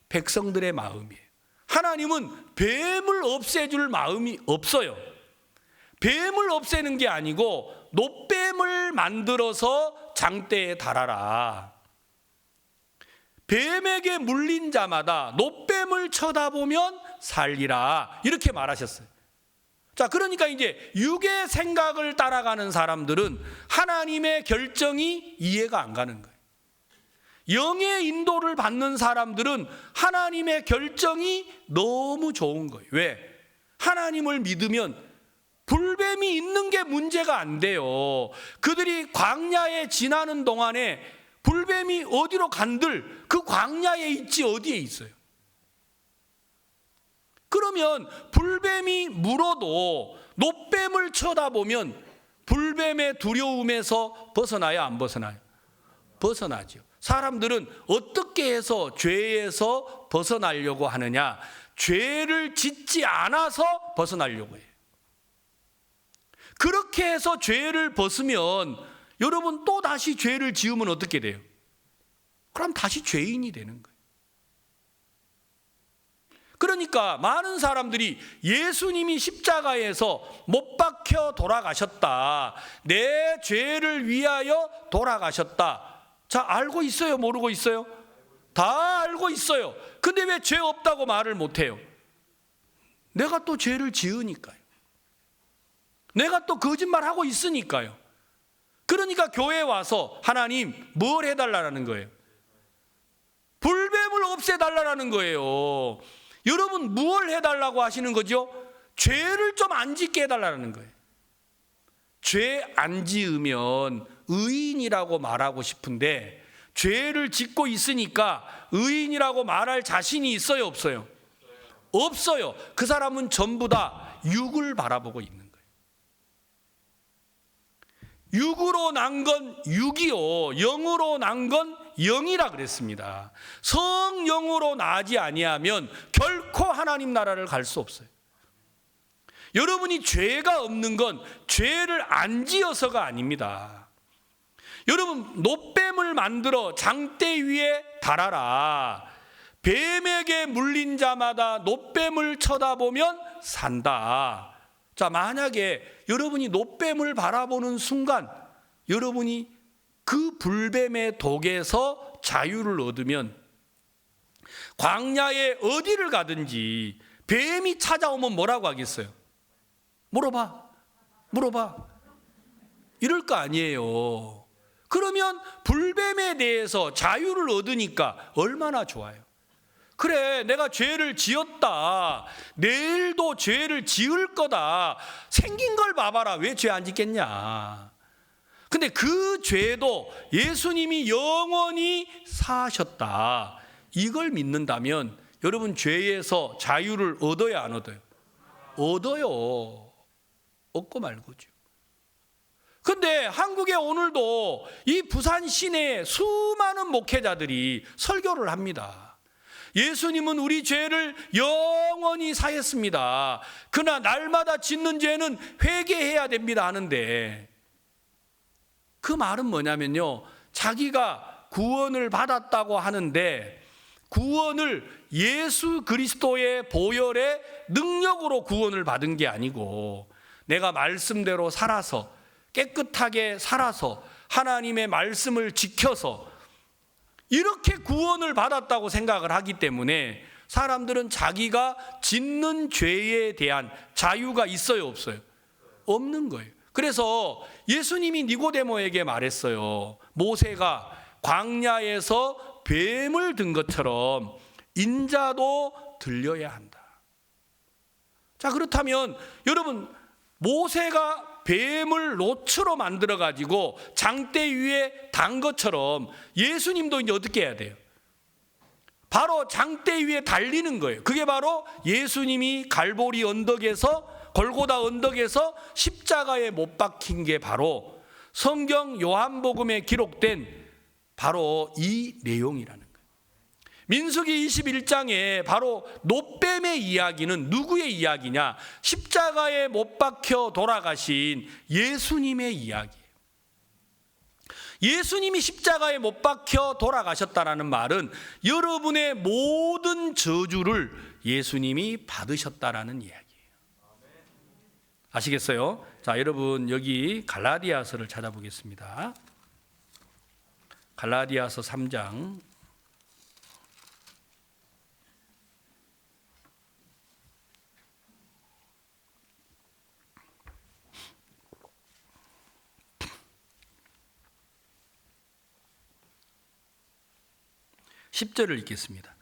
백성들의 마음이에요. 하나님은 뱀을 없애줄 마음이 없어요. 뱀을 없애는 게 아니고 노뱀을 만들어서 장대에 달아라. 뱀에게 물린 자마다 노뱀을 쳐다보면 살리라, 이렇게 말하셨어요. 자, 그러니까 이제 육의 생각을 따라가는 사람들은 하나님의 결정이 이해가 안 가는 거예요. 영의 인도를 받는 사람들은 하나님의 결정이 너무 좋은 거예요. 왜? 하나님을 믿으면 불뱀이 있는 게 문제가 안 돼요. 그들이 광야에 지나는 동안에 불뱀이 어디로 간들 그 광야에 있지 어디에 있어요? 그러면 불뱀이 물어도 노뱀을 쳐다보면 불뱀의 두려움에서 벗어나야 안 벗어나요? 벗어나죠. 사람들은 어떻게 해서 죄에서 벗어나려고 하느냐? 죄를 짓지 않아서 벗어나려고 해요. 그렇게 해서 죄를 벗으면, 여러분 또 다시 죄를 지으면 어떻게 돼요? 그럼 다시 죄인이 되는 거예요. 그러니까 많은 사람들이 예수님이 십자가에서 못 박혀 돌아가셨다, 내 죄를 위하여 돌아가셨다. 자, 알고 있어요? 모르고 있어요? 다 알고 있어요. 근데 왜 죄 없다고 말을 못해요? 내가 또 죄를 지으니까요. 내가 또 거짓말하고 있으니까요. 그러니까 교회에 와서 하나님 뭘 해달라는 거예요? 불뱀을 없애달라는 거예요. 여러분 뭘 해달라고 하시는 거죠? 죄를 좀 안 짓게 해달라는 거예요. 죄 안 지으면 의인이라고 말하고 싶은데 죄를 짓고 있으니까 의인이라고 말할 자신이 있어요, 없어요? 없어요. 그 사람은 전부 다 육을 바라보고 있는 거예요. 육으로 난 건 육이요, 영으로 난 건 영이라 그랬습니다. 성령으로 나지 아니하면 결코 하나님 나라를 갈 수 없어요. 여러분이 죄가 없는 건 죄를 안 지어서가 아닙니다. 여러분, 놋뱀을 만들어 장대 위에 달아라. 뱀에게 물린 자마다 놋뱀을 쳐다보면 산다. 자, 만약에 여러분이 놋뱀을 바라보는 순간 여러분이 그 불뱀의 독에서 자유를 얻으면 광야에 어디를 가든지 뱀이 찾아오면 뭐라고 하겠어요? 물어봐. 이럴 거 아니에요. 그러면 불뱀에 대해서 자유를 얻으니까 얼마나 좋아요. 그래, 내가 죄를 지었다. 내일도 죄를 지을 거다. 생긴 걸 봐봐라. 왜 죄 안 짓겠냐. 근데 그 죄도 예수님이 영원히 사하셨다. 이걸 믿는다면 여러분, 죄에서 자유를 얻어야 안 얻어요? 얻어요. 얻고 말고죠. 근데 한국에 오늘도 이 부산 시내에 수많은 목회자들이 설교를 합니다. 예수님은 우리 죄를 영원히 사했습니다. 그러나 날마다 짓는 죄는 회개해야 됩니다 하는데, 그 말은 뭐냐면요, 자기가 구원을 받았다고 하는데 구원을 예수 그리스도의 보혈의 능력으로 구원을 받은 게 아니고, 내가 말씀대로 살아서, 깨끗하게 살아서, 하나님의 말씀을 지켜서 이렇게 구원을 받았다고 생각을 하기 때문에 사람들은 자기가 짓는 죄에 대한 자유가 있어요, 없어요? 없는 거예요. 그래서 예수님이 니고데모에게 말했어요. 모세가 광야에서 뱀을 든 것처럼 인자도 들려야 한다. 자, 그렇다면 여러분, 모세가 뱀을 놋으로 만들어 가지고 장대 위에 단 것처럼 예수님도 이제 어떻게 해야 돼요? 바로 장대 위에 달리는 거예요. 그게 바로 예수님이 갈보리 언덕에서, 골고다 언덕에서 십자가에 못 박힌 게 바로 성경 요한복음에 기록된 바로 이 내용이라는 거예요. 민수기 21장에 바로 놋뱀의 이야기는 누구의 이야기냐? 십자가에 못 박혀 돌아가신 예수님의 이야기예요. 예수님이 십자가에 못 박혀 돌아가셨다는 말은 여러분의 모든 저주를 예수님이 받으셨다라는 이야기예요. 아시겠어요? 자, 여러분, 여기 갈라디아서를 찾아보겠습니다. 갈라디아서 3장 10절을 읽겠습니다.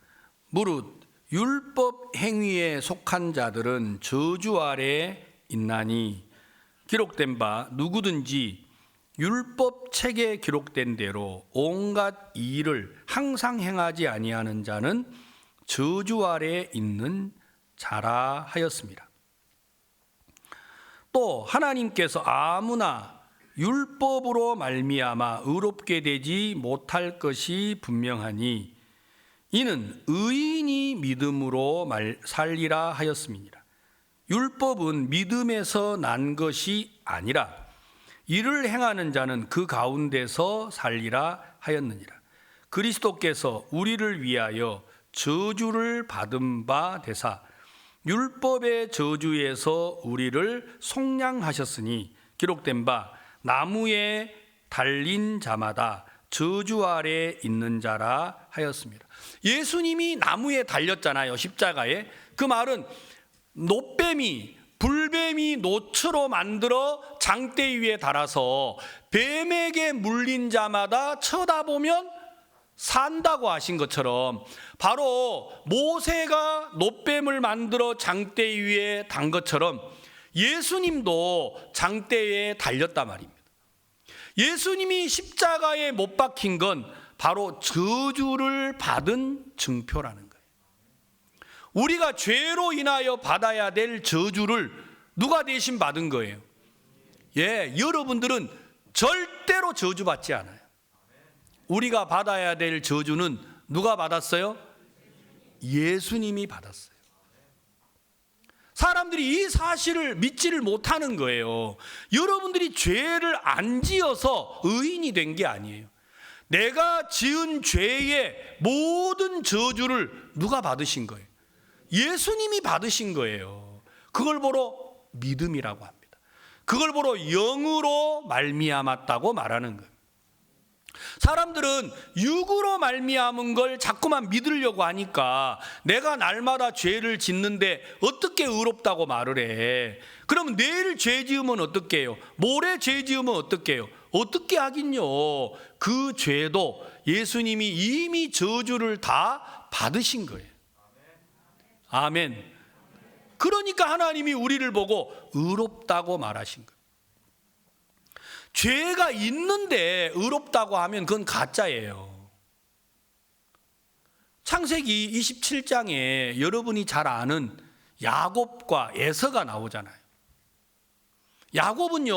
무릇 율법 행위에 속한 자들은 저주 아래 있나니, 기록된 바 누구든지 율법 책에 기록된 대로 온갖 일을 항상 행하지 아니하는 자는 저주 아래 있는 자라 하였습니다. 또 하나님께서 아무나 율법으로 말미암아 의롭게 되지 못할 것이 분명하니, 이는 의인이 믿음으로 살리라 하였음이니라. 율법은 믿음에서 난 것이 아니라 이를 행하는 자는 그 가운데서 살리라 하였느니라. 그리스도께서 우리를 위하여 저주를 받은 바 되사 율법의 저주에서 우리를 속량하셨으니, 기록된 바 나무에 달린 자마다 저주 아래 있는 자라 하였습니다. 예수님이 나무에 달렸잖아요, 십자가에. 그 말은 놋뱀이, 불뱀이 놋으로 만들어 장대 위에 달아서 뱀에게 물린 자마다 쳐다보면 산다고 하신 것처럼, 바로 모세가 놋뱀을 만들어 장대 위에 단 것처럼 예수님도 장대에 달렸단 말입니다. 예수님이 십자가에 못 박힌 건 바로 저주를 받은 증표라는 거예요. 우리가 죄로 인하여 받아야 될 저주를 누가 대신 받은 거예요? 예, 여러분들은 절대로 저주받지 않아요. 우리가 받아야 될 저주는 누가 받았어요? 예수님이 받았어요. 사람들이 이 사실을 믿지를 못하는 거예요. 여러분들이 죄를 안 지어서 의인이 된 게 아니에요. 내가 지은 죄의 모든 저주를 누가 받으신 거예요? 예수님이 받으신 거예요. 그걸 보러 믿음이라고 합니다. 그걸 보러 영으로 말미암았다고 말하는 거예요. 사람들은 육으로 말미암은 걸 자꾸만 믿으려고 하니까 내가 날마다 죄를 짓는데 어떻게 의롭다고 말을 해? 그러면 내일 죄 지으면 어떻게 해요? 모레 죄 지으면 어떻게 해요? 어떻게 하긴요. 그 죄도 예수님이 이미 저주를 다 받으신 거예요. 아멘. 그러니까 하나님이 우리를 보고 의롭다고 말하신 거예요. 죄가 있는데 의롭다고 하면 그건 가짜예요. 창세기 27장에 여러분이 잘 아는 야곱과 에서가 나오잖아요. 야곱은요,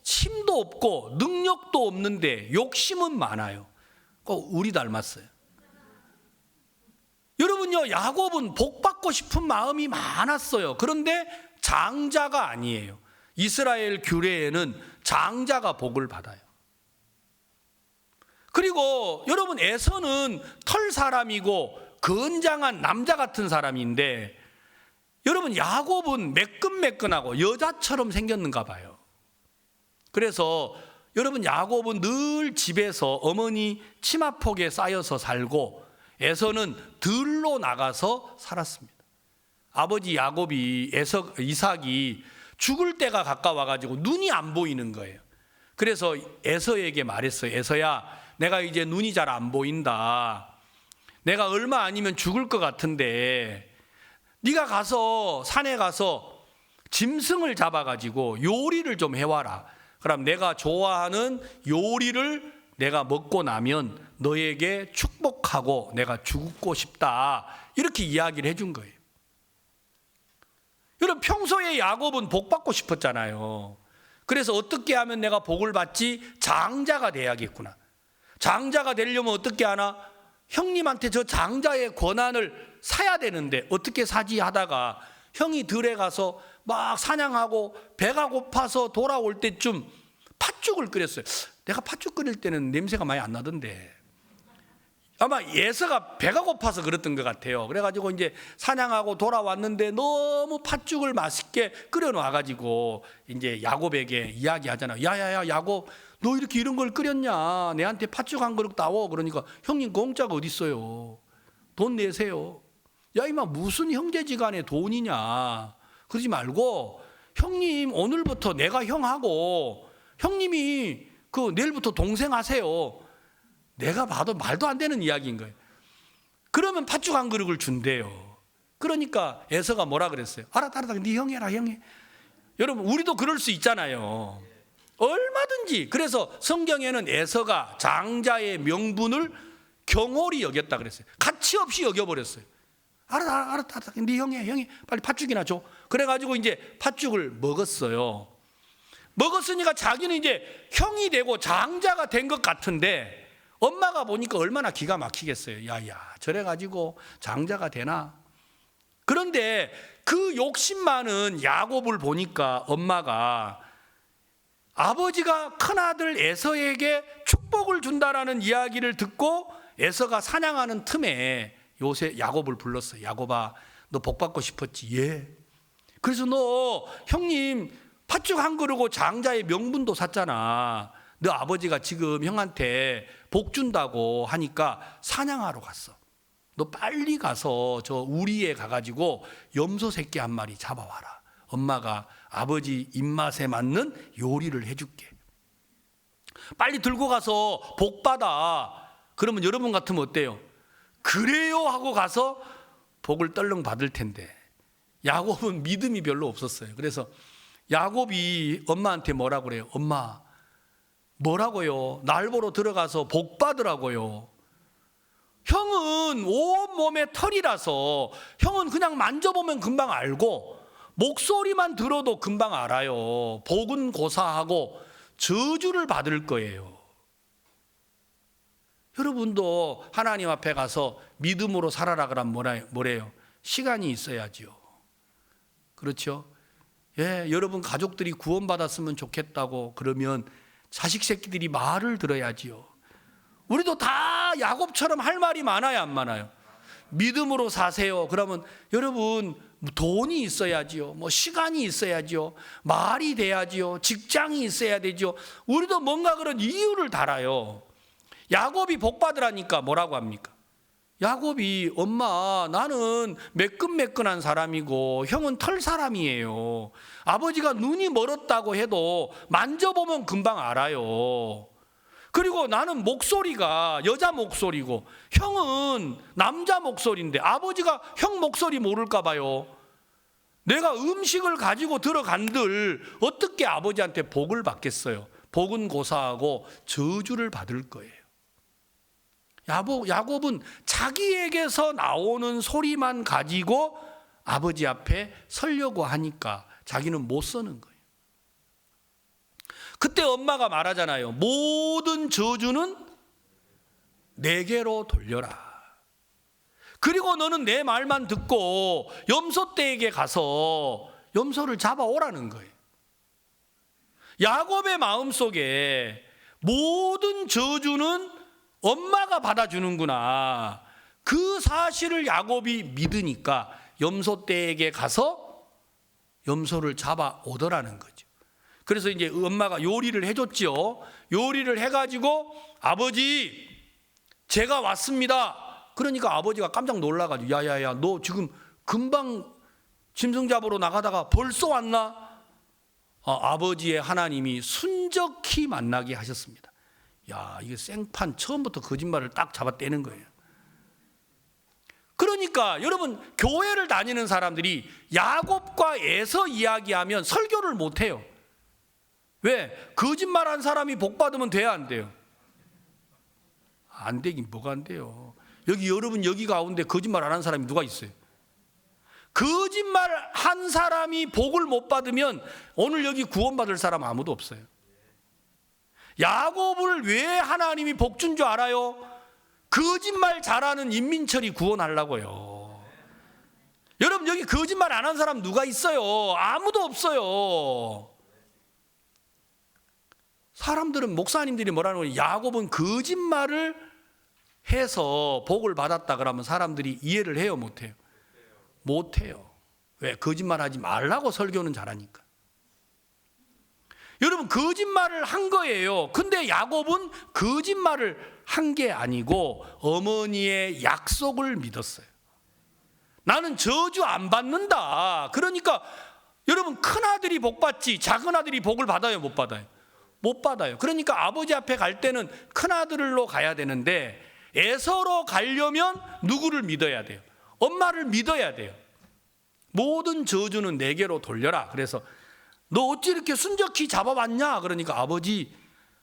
힘도 없고 능력도 없는데 욕심은 많아요. 꼭 우리 닮았어요. 여러분요, 야곱은 복받고 싶은 마음이 많았어요. 그런데 장자가 아니에요. 이스라엘 규례에는 장자가 복을 받아요. 그리고 여러분, 에서는 털 사람이고 건장한 남자 같은 사람인데, 여러분 야곱은 매끈매끈하고 여자처럼 생겼는가 봐요. 그래서 여러분, 야곱은 늘 집에서 어머니 치마폭에 쌓여서 살고 에서는 들로 나가서 살았습니다. 아버지 야곱이 이삭이 죽을 때가 가까워가지고 눈이 안 보이는 거예요. 그래서 에서에게 말했어요. 에서야, 내가 이제 눈이 잘 안 보인다. 내가 얼마 아니면 죽을 것 같은데 네가 가서 산에 가서 짐승을 잡아가지고 요리를 좀 해와라. 그럼 내가 좋아하는 요리를 내가 먹고 나면 너에게 축복하고 내가 죽고 싶다. 이렇게 이야기를 해준 거예요. 여러분, 평소에 야곱은 복 받고 싶었잖아요. 그래서 어떻게 하면 내가 복을 받지? 장자가 돼야겠구나. 장자가 되려면 어떻게 하나? 형님한테 저 장자의 권한을 사야 되는데 어떻게 사지 하다가 형이 들에 가서 막 사냥하고 배가 고파서 돌아올 때쯤 팥죽을 끓였어요. 내가 팥죽 끓일 때는 냄새가 많이 안 나던데 아마 에서가 배가 고파서 그랬던 것 같아요. 그래가지고 이제 사냥하고 돌아왔는데 너무 팥죽을 맛있게 끓여놔가지고 이제 야곱에게 이야기하잖아요. 야야야, 야곱, 너 이렇게 이런 걸 끓였냐? 내한테 팥죽 한 그릇 따워. 그러니까 형님, 공짜가 어디 있어요? 돈 내세요. 야, 이마 무슨 형제지간의 돈이냐? 그러지 말고 형님, 오늘부터 내가 형하고 형님이 그 내일부터 동생 하세요. 내가 봐도 말도 안 되는 이야기인 거예요. 그러면 팥죽 한 그릇을 준대요. 그러니까 에서가 뭐라 그랬어요? 알았다, 네 형 해라, 형 해. 여러분, 우리도 그럴 수 있잖아요. 얼마든지. 그래서 성경에는 에서가 장자의 명분을 경홀히 여겼다 그랬어요. 가치 없이 여겨버렸어요. 알았다, 네 형 해, 빨리 팥죽이나 줘. 그래가지고 이제 팥죽을 먹었어요. 먹었으니까 자기는 이제 형이 되고 장자가 된 것 같은데 엄마가 보니까 얼마나 기가 막히겠어요. 야야, 저래가지고 장자가 되나? 그런데 그 욕심 많은 야곱을 보니까 엄마가 아버지가 큰아들 에서에게 축복을 준다라는 이야기를 듣고 에서가 사냥하는 틈에 요새 야곱을 불렀어요. 야곱아, 너 복 받고 싶었지? 예. 그래서 너 형님 팥죽 한 그릇고 장자의 명분도 샀잖아. 너 아버지가 지금 형한테 복 준다고 하니까 사냥하러 갔어. 너 빨리 가서 저 우리에 가가지고 염소 새끼 한 마리 잡아와라. 엄마가 아버지 입맛에 맞는 요리를 해줄게. 빨리 들고 가서 복 받아. 그러면 여러분 같으면 어때요? 그래요 하고 가서 복을 떨렁 받을 텐데 야곱은 믿음이 별로 없었어요. 그래서 야곱이 엄마한테 뭐라고 그래요? 엄마, 뭐라고요? 날 보러 들어가서 복 받으라고요. 형은 온몸에 털이라서 형은 그냥 만져보면 금방 알고 목소리만 들어도 금방 알아요. 복은 고사하고 저주를 받을 거예요. 여러분도 하나님 앞에 가서 믿음으로 살아라 그러면 뭐래요? 시간이 있어야지요. 그렇죠? 예, 여러분 가족들이 구원받았으면 좋겠다고 그러면 자식 새끼들이 말을 들어야지요. 우리도 다 야곱처럼 할 말이 많아요, 안 많아요? 믿음으로 사세요. 그러면 여러분 돈이 있어야지요. 뭐 시간이 있어야지요. 말이 돼야지요. 직장이 있어야 되죠. 우리도 뭔가 그런 이유를 달아요. 야곱이 복 받으라니까 뭐라고 합니까? 야곱이 엄마 나는 매끈매끈한 사람이고 형은 털 사람이에요. 아버지가 눈이 멀었다고 해도 만져보면 금방 알아요. 그리고 나는 목소리가 여자 목소리고 형은 남자 목소리인데 아버지가 형 목소리 모를까 봐요. 내가 음식을 가지고 들어간들 어떻게 아버지한테 복을 받겠어요? 복은 고사하고 저주를 받을 거예요. 야곱은 자기에게서 나오는 소리만 가지고 아버지 앞에 서려고 하니까 자기는 못 서는 거예요. 그때 엄마가 말하잖아요. 모든 저주는 내게로 돌려라. 그리고 너는 내 말만 듣고 염소떼에게 가서 염소를 잡아오라는 거예요. 야곱의 마음속에 모든 저주는 엄마가 받아주는구나. 그 사실을 야곱이 믿으니까 염소떼에게 가서 염소를 잡아오더라는 거죠. 그래서 이제 엄마가 요리를 해줬죠. 요리를 해가지고 아버지 제가 왔습니다. 그러니까 아버지가 깜짝 놀라가지고 야야야 너 지금 금방 짐승 잡으러 나가다가 벌써 왔나? 아버지의 하나님이 순적히 만나게 하셨습니다. 야 이게 생판 처음부터 거짓말을 딱 잡아떼는 거예요. 그러니까 여러분 교회를 다니는 사람들이 야곱과 에서 이야기하면 설교를 못해요. 왜? 거짓말한 사람이 복 받으면 돼야 안 돼요? 안 되긴 뭐가 안 돼요. 여러분 여기 가운데 거짓말 안 한 사람이 누가 있어요? 거짓말 한 사람이 복을 못 받으면 오늘 여기 구원받을 사람 아무도 없어요. 야곱을 왜 하나님이 복 준 줄 알아요? 거짓말 잘하는 임민철이 구원하려고요. 여러분 여기 거짓말 안 한 사람 누가 있어요? 아무도 없어요. 사람들은 목사님들이 뭐라는 거예요? 야곱은 거짓말을 해서 복을 받았다 그러면 사람들이 이해를 해요, 못해요? 못해요. 왜? 거짓말하지 말라고 설교는 잘하니까. 여러분 거짓말을 한 거예요. 근데 야곱은 거짓말을 한 게 아니고 어머니의 약속을 믿었어요. 나는 저주 안 받는다. 그러니까 여러분 큰아들이 복 받지 작은아들이 복을 받아요, 못 받아요? 못 받아요. 그러니까 아버지 앞에 갈 때는 큰아들로 가야 되는데 에서로 가려면 누구를 믿어야 돼요? 엄마를 믿어야 돼요. 모든 저주는 내게로 돌려라. 그래서 너 어찌 이렇게 순적히 잡아왔냐? 그러니까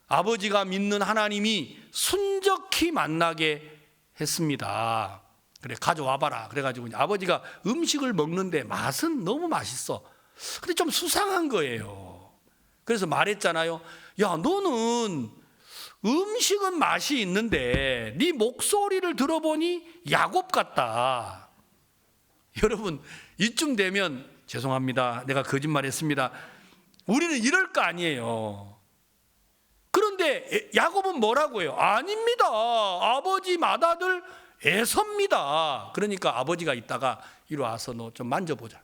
아버지가 믿는 하나님이 순적히 만나게 했습니다. 그래 가져와봐라. 그래가지고 아버지가 음식을 먹는데 맛은 너무 맛있어. 근데 좀 수상한 거예요. 그래서 말했잖아요. 야 너는 음식은 맛이 있는데 네 목소리를 들어보니 야곱 같다. 여러분 이쯤 되면 죄송합니다. 내가 거짓말했습니다. 우리는 이럴 거 아니에요. 그런데 야곱은 뭐라고 해요? 아닙니다. 아버지 맏아들 에서입니다. 그러니까 아버지가 있다가 이리 와서 너 좀 만져보자.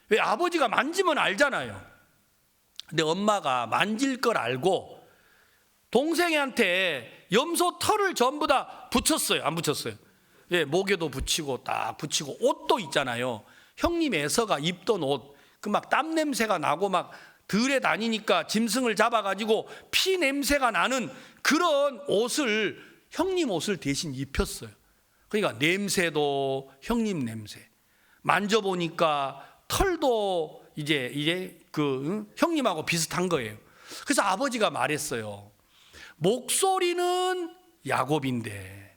왜? 아버지가 만지면 알잖아요. 근데 엄마가 만질 걸 알고 동생한테 염소 털을 전부 다 붙였어요. 안 붙였어요? 예, 목에도 붙이고 딱 붙이고 옷도 있잖아요. 형님 에서가 입던 옷, 그 막 땀 냄새가 나고 막 들에 다니니까 짐승을 잡아가지고 피 냄새가 나는 그런 옷을 형님 옷을 대신 입혔어요. 그러니까 냄새도 형님 냄새. 만져보니까 털도 이제 형님하고 비슷한 거예요. 그래서 아버지가 말했어요. 목소리는 야곱인데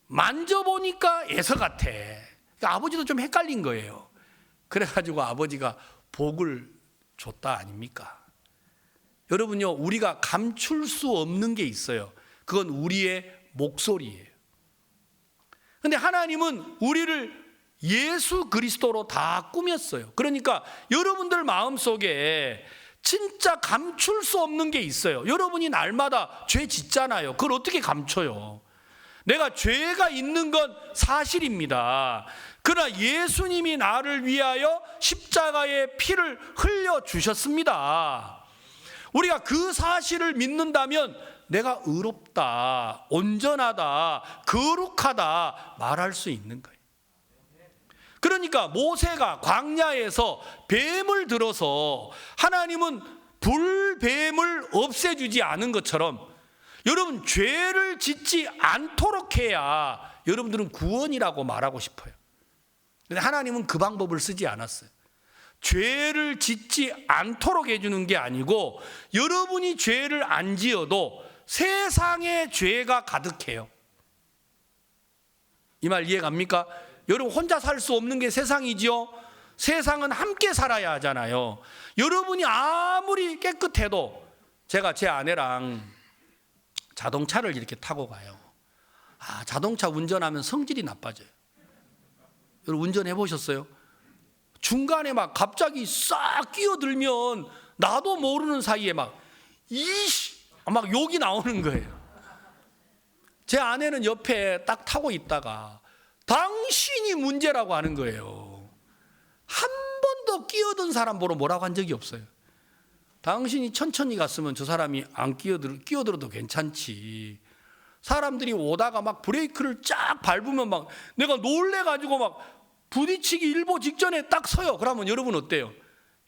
만져보니까 에서 같아. 그러니까 아버지도 좀 헷갈린 거예요. 그래가지고 아버지가 복을 줬다 아닙니까? 여러분요, 우리가 감출 수 없는 게 있어요. 그건 우리의 목소리예요. 근데 하나님은 우리를 예수 그리스도로 다 꾸몄어요. 그러니까 여러분들 마음속에 진짜 감출 수 없는 게 있어요. 여러분이 날마다 죄 짓잖아요. 그걸 어떻게 감춰요? 내가 죄가 있는 건 사실입니다. 그러나 예수님이 나를 위하여 십자가의 피를 흘려주셨습니다. 우리가 그 사실을 믿는다면 내가 의롭다, 온전하다, 거룩하다 말할 수 있는 거예요. 그러니까 모세가 광야에서 뱀을 들어서 하나님은 불뱀을 없애주지 않은 것처럼 여러분 죄를 짓지 않도록 해야 여러분들은 구원이라고 말하고 싶어요. 근데 하나님은 그 방법을 쓰지 않았어요. 죄를 짓지 않도록 해주는 게 아니고 여러분이 죄를 안 지어도 세상에 죄가 가득해요. 이 말 이해갑니까? 여러분 혼자 살 수 없는 게 세상이지요. 세상은 함께 살아야 하잖아요. 여러분이 아무리 깨끗해도 제가 제 아내랑 자동차를 이렇게 타고 가요. 자동차 운전하면 성질이 나빠져요. 여러분 운전해 보셨어요? 중간에 막 갑자기 싹 끼어들면 나도 모르는 사이에 막 욕이 나오는 거예요. 제 아내는 옆에 딱 타고 있다가 당신이 문제라고 하는 거예요. 한 번도 끼어든 사람 보러 뭐라고 한 적이 없어요. 당신이 천천히 갔으면 저 사람이 안 끼어들어도 괜찮지. 사람들이 오다가 막 브레이크를 쫙 밟으면 막 내가 놀래가지고 막 부딪히기 일보 직전에 딱 서요. 그러면 여러분 어때요?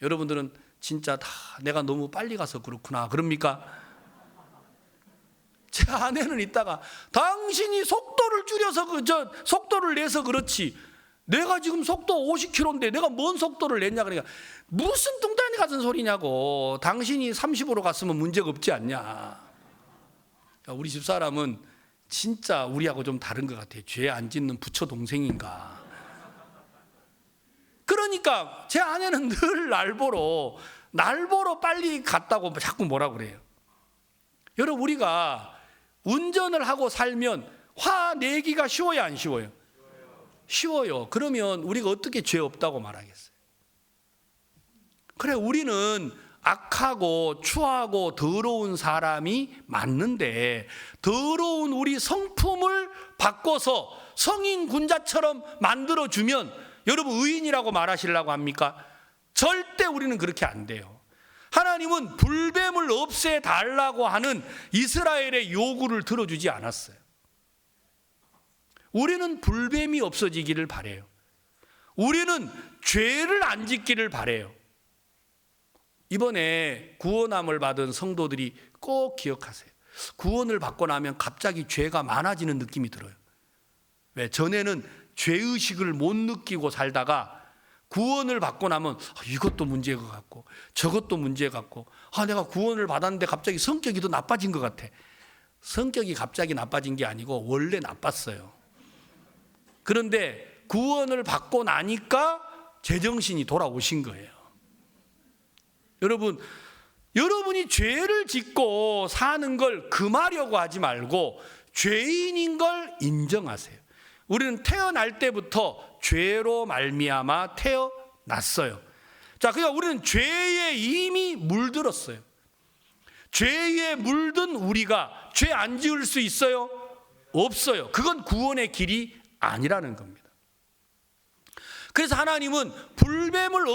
여러분들은 진짜 다 내가 너무 빨리 가서 그렇구나 그럽니까? 제 아내는 있다가 당신이 속도를 줄여서 속도를 내서 그렇지 내가 지금 속도 50km인데 내가 뭔 속도를 냈냐 그러니까 무슨 뚱딴이 같은 소리냐고. 당신이 30으로 갔으면 문제가 없지 않냐. 우리 집사람은 진짜 우리하고 좀 다른 것 같아요. 죄 안 짓는 부처 동생인가. 그러니까 제 아내는 늘 날 보러 빨리 갔다고 자꾸 뭐라 그래요. 여러분 우리가 운전을 하고 살면 화내기가 쉬워요 안 쉬워요? 쉬워요. 그러면 우리가 어떻게 죄 없다고 말하겠어요? 그래 우리는 악하고 추하고 더러운 사람이 맞는데 더러운 우리 성품을 바꿔서 성인 군자처럼 만들어주면 여러분 의인이라고 말하시려고 합니까? 절대 우리는 그렇게 안 돼요. 하나님은 불뱀을 없애달라고 하는 이스라엘의 요구를 들어주지 않았어요. 우리는 불뱀이 없어지기를 바라요. 우리는 죄를 안 짓기를 바라요. 이번에 구원함을 받은 성도들이 꼭 기억하세요. 구원을 받고 나면 갑자기 죄가 많아지는 느낌이 들어요. 왜? 전에는 죄의식을 못 느끼고 살다가 구원을 받고 나면 이것도 문제인 것 같고 저것도 문제 같고 내가 구원을 받았는데 갑자기 성격이 더 나빠진 것 같아. 성격이 갑자기 나빠진 게 아니고 원래 나빴어요. 그런데 구원을 받고 나니까 제정신이 돌아오신 거예요. 여러분이 죄를 짓고 사는 걸 금하려고 하지 말고 죄인인 걸 인정하세요. 우리는 태어날 때부터 죄로 말미암아 태어났어요. 자, 그러니까 우리는 죄에 이미 물들었어요. 죄에 물든 우리가 죄 안 지을 수 있어요? 없어요. 그건 구원의 길이 아니라는 겁니다. 그래서 하나님은 불뱀을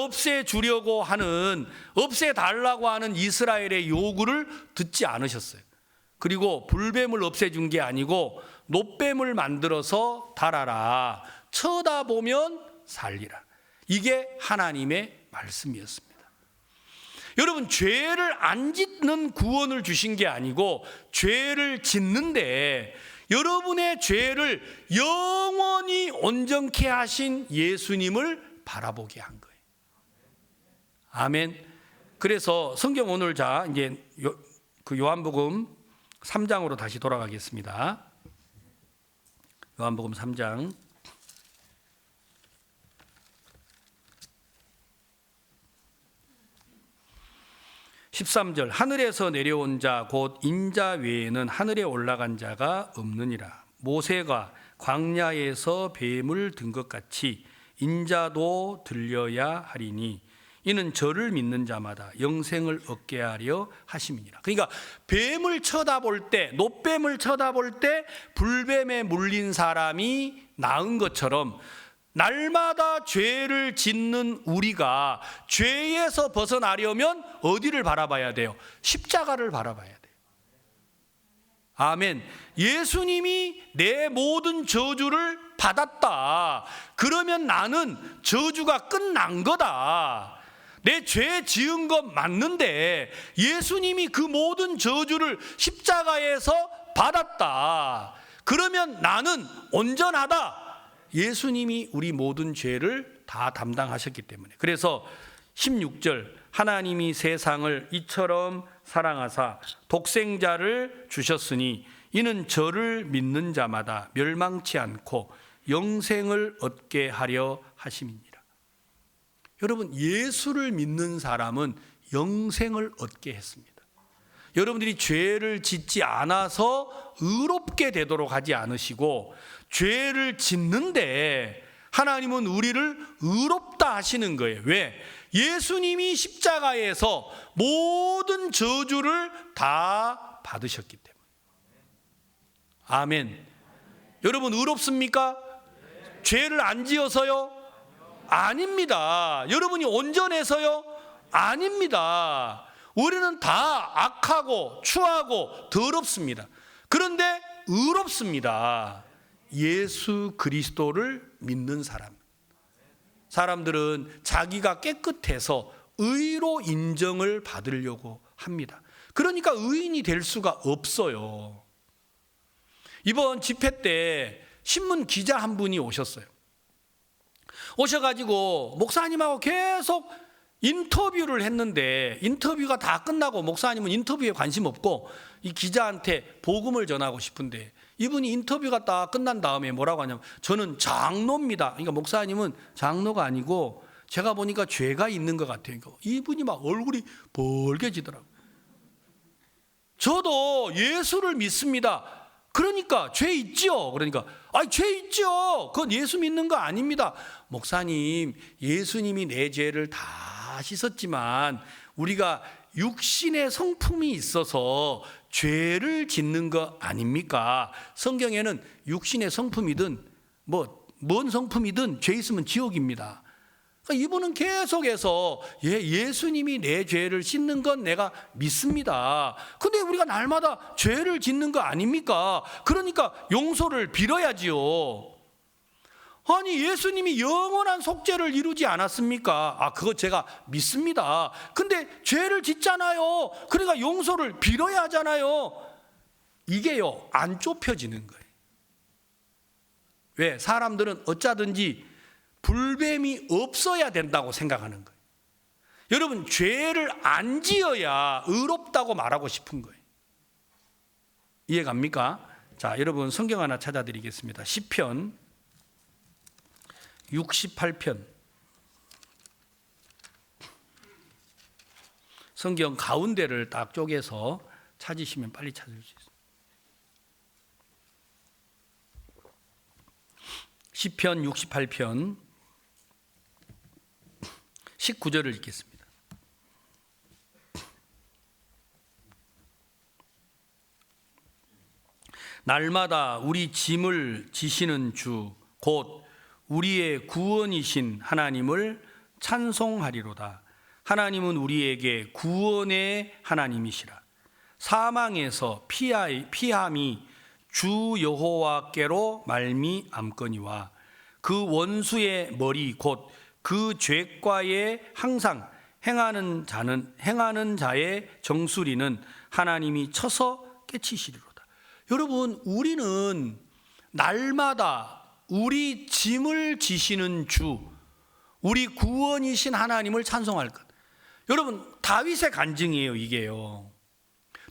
없애달라고 하는 이스라엘의 요구를 듣지 않으셨어요. 그리고 불뱀을 없애준 게 아니고 놋뱀을 만들어서 달아라. 쳐다보면 살리라. 이게 하나님의 말씀이었습니다. 여러분 죄를 안 짓는 구원을 주신 게 아니고 죄를 짓는데 여러분의 죄를 영원히 온전케 하신 예수님을 바라보게 한 거예요. 아멘. 그래서 성경 오늘 이제 요한복음 3장으로 다시 돌아가겠습니다. 요한복음 3장 13절 하늘에서 내려온 자 곧 인자 외에는 하늘에 올라간 자가 없느니라. 모세가 광야에서 뱀을 든 것 같이 인자도 들려야 하리니 이는 저를 믿는 자마다 영생을 얻게 하려 하심이니라. 그러니까 뱀을 쳐다볼 때, 노뱀을 쳐다볼 때 불뱀에 물린 사람이 나은 것처럼 날마다 죄를 짓는 우리가 죄에서 벗어나려면 어디를 바라봐야 돼요? 십자가를 바라봐야 돼요. 아멘. 예수님이 내 모든 저주를 받았다. 그러면 나는 저주가 끝난 거다. 내 죄 지은 것 맞는데 예수님이 그 모든 저주를 십자가에서 받았다. 그러면 나는 온전하다. 예수님이 우리 모든 죄를 다 담당하셨기 때문에. 그래서 16절 하나님이 세상을 이처럼 사랑하사 독생자를 주셨으니 이는 저를 믿는 자마다 멸망치 않고 영생을 얻게 하려 하심이니라. 여러분, 예수를 믿는 사람은 영생을 얻게 했습니다. 여러분들이 죄를 짓지 않아서 의롭게 되도록 하지 않으시고 죄를 짓는데 하나님은 우리를 의롭다 하시는 거예요. 왜? 예수님이 십자가에서 모든 저주를 다 받으셨기 때문에. 아멘. 여러분, 의롭습니까? 죄를 안 지어서요? 아닙니다. 여러분이 온전해서요? 아닙니다. 우리는 다 악하고 추하고 더럽습니다. 그런데 의롭습니다. 예수 그리스도를 믿는 사람들은 자기가 깨끗해서 의로 인정을 받으려고 합니다. 그러니까 의인이 될 수가 없어요. 이번 집회 때 신문 기자 한 분이 오셨어요. 오셔가지고 목사님하고 계속 인터뷰를 했는데 인터뷰가 다 끝나고 목사님은 인터뷰에 관심 없고 이 기자한테 복음을 전하고 싶은데 이분이 인터뷰가 다 끝난 다음에 뭐라고 하냐면 저는 장로입니다. 그러니까 목사님은 장로가 아니고 제가 보니까 죄가 있는 것 같아요. 이분이 막 얼굴이 벌개지더라고요. 저도 예수를 믿습니다. 그러니까 죄 있죠. 그러니까 죄 있죠. 그건 예수 믿는 거 아닙니다. 목사님, 예수님이 내 죄를 다 씻었지만 우리가 육신의 성품이 있어서 죄를 짓는 거 아닙니까? 성경에는 육신의 성품이든 뭔 성품이든 죄 있으면 지옥입니다. 그러니까 이분은 계속해서 예수님이 내 죄를 씻는 건 내가 믿습니다. 근데 우리가 날마다 죄를 짓는 거 아닙니까? 그러니까 용서를 빌어야지요. 아니, 예수님이 영원한 속죄를 이루지 않았습니까? 그거 제가 믿습니다. 근데 죄를 짓잖아요. 그러니까 용서를 빌어야 하잖아요. 이게요, 안 좁혀지는 거예요. 왜? 사람들은 어쩌든지 불뱀이 없어야 된다고 생각하는 거예요. 여러분, 죄를 안 지어야 의롭다고 말하고 싶은 거예요. 이해갑니까? 자, 여러분 성경 하나 찾아드리겠습니다. 시편 68편. 성경 가운데를 딱 쪼개서 찾으시면 빨리 찾을 수 있습니다. 시편 68편 19절을 읽겠습니다. 날마다 우리 짐을 지시는 주 곧 우리의 구원이신 하나님을 찬송하리로다. 하나님은 우리에게 구원의 하나님이시라. 사망에서 피함이 주 여호와께로 말미암거니와 그 원수의 머리 곧 그 죄과에 항상 행하는 자의 정수리는 하나님이 쳐서 깨치시리로다. 여러분, 우리는 날마다 우리 짐을 지시는 주, 우리 구원이신 하나님을 찬송할 것. 여러분, 다윗의 간증이에요, 이게요.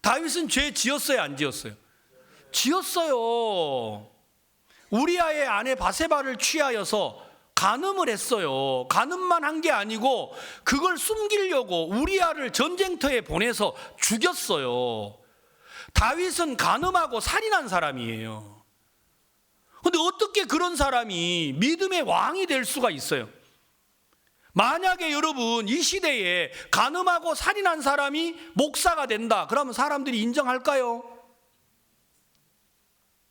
다윗은 죄 지었어요, 안 지었어요? 지었어요. 우리아의 아내 바세바를 취하여서 간음을 했어요. 간음만 한 게 아니고 그걸 숨기려고 우리아를 전쟁터에 보내서 죽였어요. 다윗은 간음하고 살인한 사람이에요. 그런데 어떻게 그런 사람이 믿음의 왕이 될 수가 있어요? 만약에 여러분 이 시대에 간음하고 살인한 사람이 목사가 된다, 그러면 사람들이 인정할까요?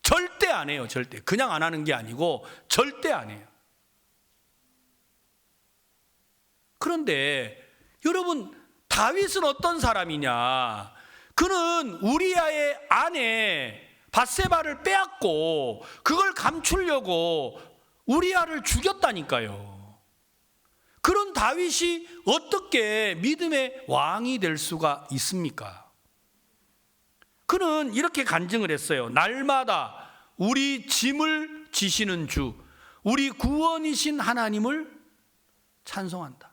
절대 안 해요. 절대. 그냥 안 하는 게 아니고 절대 안 해요. 그런데 여러분, 다윗은 어떤 사람이냐? 그는 우리아의 아내 밧세바를 빼앗고 그걸 감추려고 우리아를 죽였다니까요. 그런 다윗이 어떻게 믿음의 왕이 될 수가 있습니까? 그는 이렇게 간증을 했어요. 날마다 우리 짐을 지시는 주, 우리 구원이신 하나님을 찬송한다.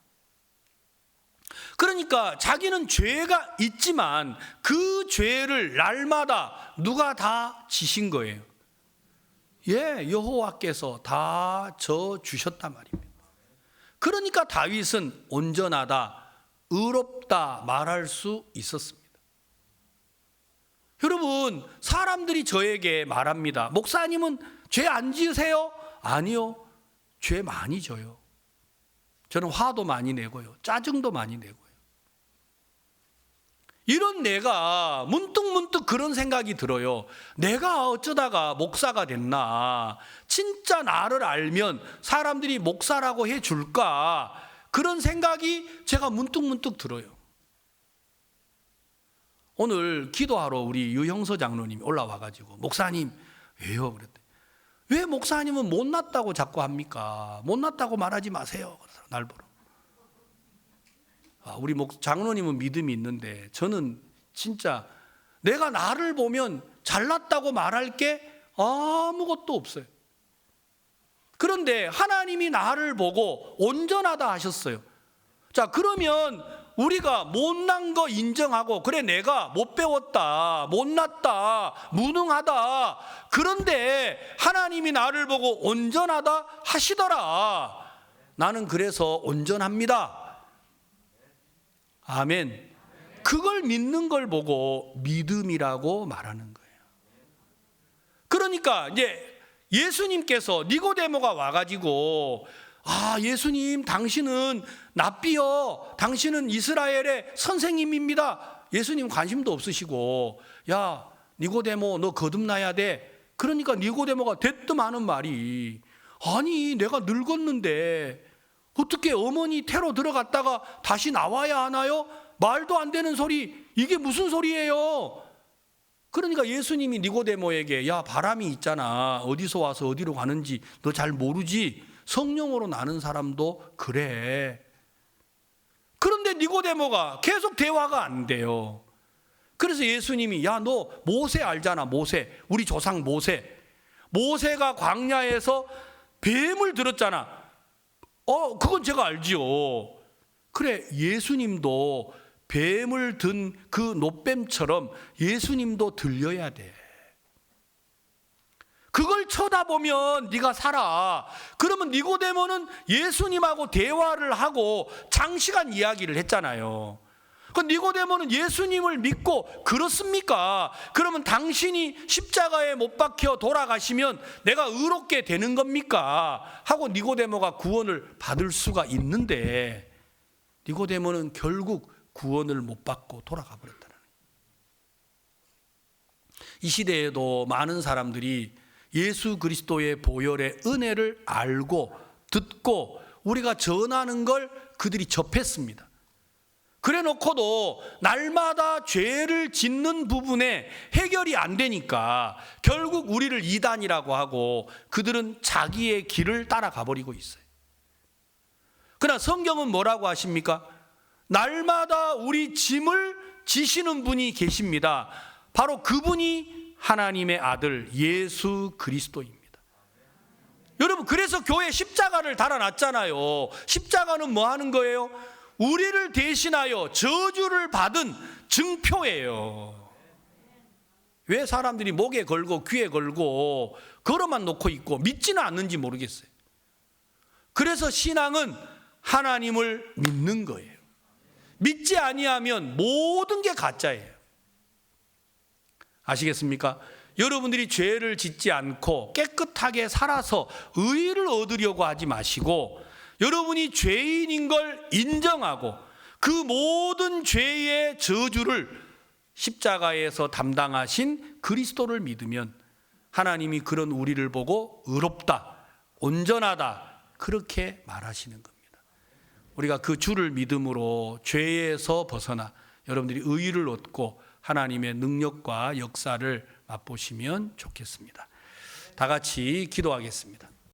그러니까 자기는 죄가 있지만 그 죄를 날마다 누가 다 지신 거예요? 여호와께서 다 져 주셨단 말입니다. 그러니까 다윗은 온전하다, 의롭다 말할 수 있었습니다. 여러분, 사람들이 저에게 말합니다. 목사님은 죄 안 지으세요? 아니요, 죄 많이 져요. 저는 화도 많이 내고요, 짜증도 많이 내고요. 이런 내가 문득문득 그런 생각이 들어요. 내가 어쩌다가 목사가 됐나? 진짜 나를 알면 사람들이 목사라고 해줄까? 그런 생각이 제가 문득문득 들어요. 오늘 기도하러 우리 유형서 장로님이 올라와가지고, 목사님 왜요? 그랬더니, 왜 목사님은 못났다고 자꾸 합니까? 못났다고 말하지 마세요. 날 보러. 우리 장로님은 믿음이 있는데 저는 진짜 내가 나를 보면 잘났다고 말할 게 아무것도 없어요. 그런데 하나님이 나를 보고 온전하다 하셨어요. 자, 그러면 우리가 못난 거 인정하고, 그래 내가 못 배웠다, 못났다, 무능하다, 그런데 하나님이 나를 보고 온전하다 하시더라. 나는 그래서 온전합니다. 아멘. 그걸 믿는 걸 보고 믿음이라고 말하는 거예요. 그러니까 이제 예수님께서 니고데모가 와가지고, 예수님 당신은 납비요, 당신은 이스라엘의 선생님입니다. 예수님 관심도 없으시고, 야 니고데모 너 거듭나야 돼. 그러니까 니고데모가 대뜸 하는 말이, 아니 내가 늙었는데 어떻게 어머니 태로 들어갔다가 다시 나와야 하나요? 말도 안 되는 소리, 이게 무슨 소리예요? 그러니까 예수님이 니고데모에게, 야 바람이 있잖아, 어디서 와서 어디로 가는지 너 잘 모르지? 성령으로 나는 사람도 그래. 그런데 니고데모가 계속 대화가 안 돼요. 그래서 예수님이, 야 너 모세 알잖아, 모세, 우리 조상 모세가 광야에서 뱀을 들었잖아. 그건 제가 알지요. 그래, 예수님도 뱀을 든 그 노뱀처럼 예수님도 들려야 돼. 그걸 쳐다보면 네가 살아. 그러면 니고데모는 예수님하고 대화를 하고 장시간 이야기를 했잖아요. 그 니고데모는 예수님을 믿고, 그렇습니까? 그러면 당신이 십자가에 못 박혀 돌아가시면 내가 의롭게 되는 겁니까? 하고 니고데모가 구원을 받을 수가 있는데, 니고데모는 결국 구원을 못 받고 돌아가 버렸다는 거예요. 이 시대에도 많은 사람들이 예수 그리스도의 보혈의 은혜를 알고 듣고 우리가 전하는 걸 그들이 접했습니다. 그래 놓고도 날마다 죄를 짓는 부분에 해결이 안 되니까 결국 우리를 이단이라고 하고 그들은 자기의 길을 따라가 버리고 있어요. 그러나 성경은 뭐라고 하십니까? 날마다 우리 짐을 지시는 분이 계십니다. 바로 그분이 하나님의 아들 예수 그리스도입니다. 여러분, 그래서 교회 십자가를 달아놨잖아요. 십자가는 뭐 하는 거예요? 우리를 대신하여 저주를 받은 증표예요. 왜 사람들이 목에 걸고 귀에 걸고 걸어만 놓고 있고 믿지는 않는지 모르겠어요. 그래서 신앙은 하나님을 믿는 거예요. 믿지 아니하면 모든 게 가짜예요. 아시겠습니까? 여러분들이 죄를 짓지 않고 깨끗하게 살아서 의를 얻으려고 하지 마시고, 여러분이 죄인인 걸 인정하고 그 모든 죄의 저주를 십자가에서 담당하신 그리스도를 믿으면 하나님이 그런 우리를 보고 의롭다, 온전하다, 그렇게 말하시는 겁니다. 우리가 그 주를 믿음으로 죄에서 벗어나 여러분들이 의를 얻고 하나님의 능력과 역사를 맛보시면 좋겠습니다. 다 같이 기도하겠습니다.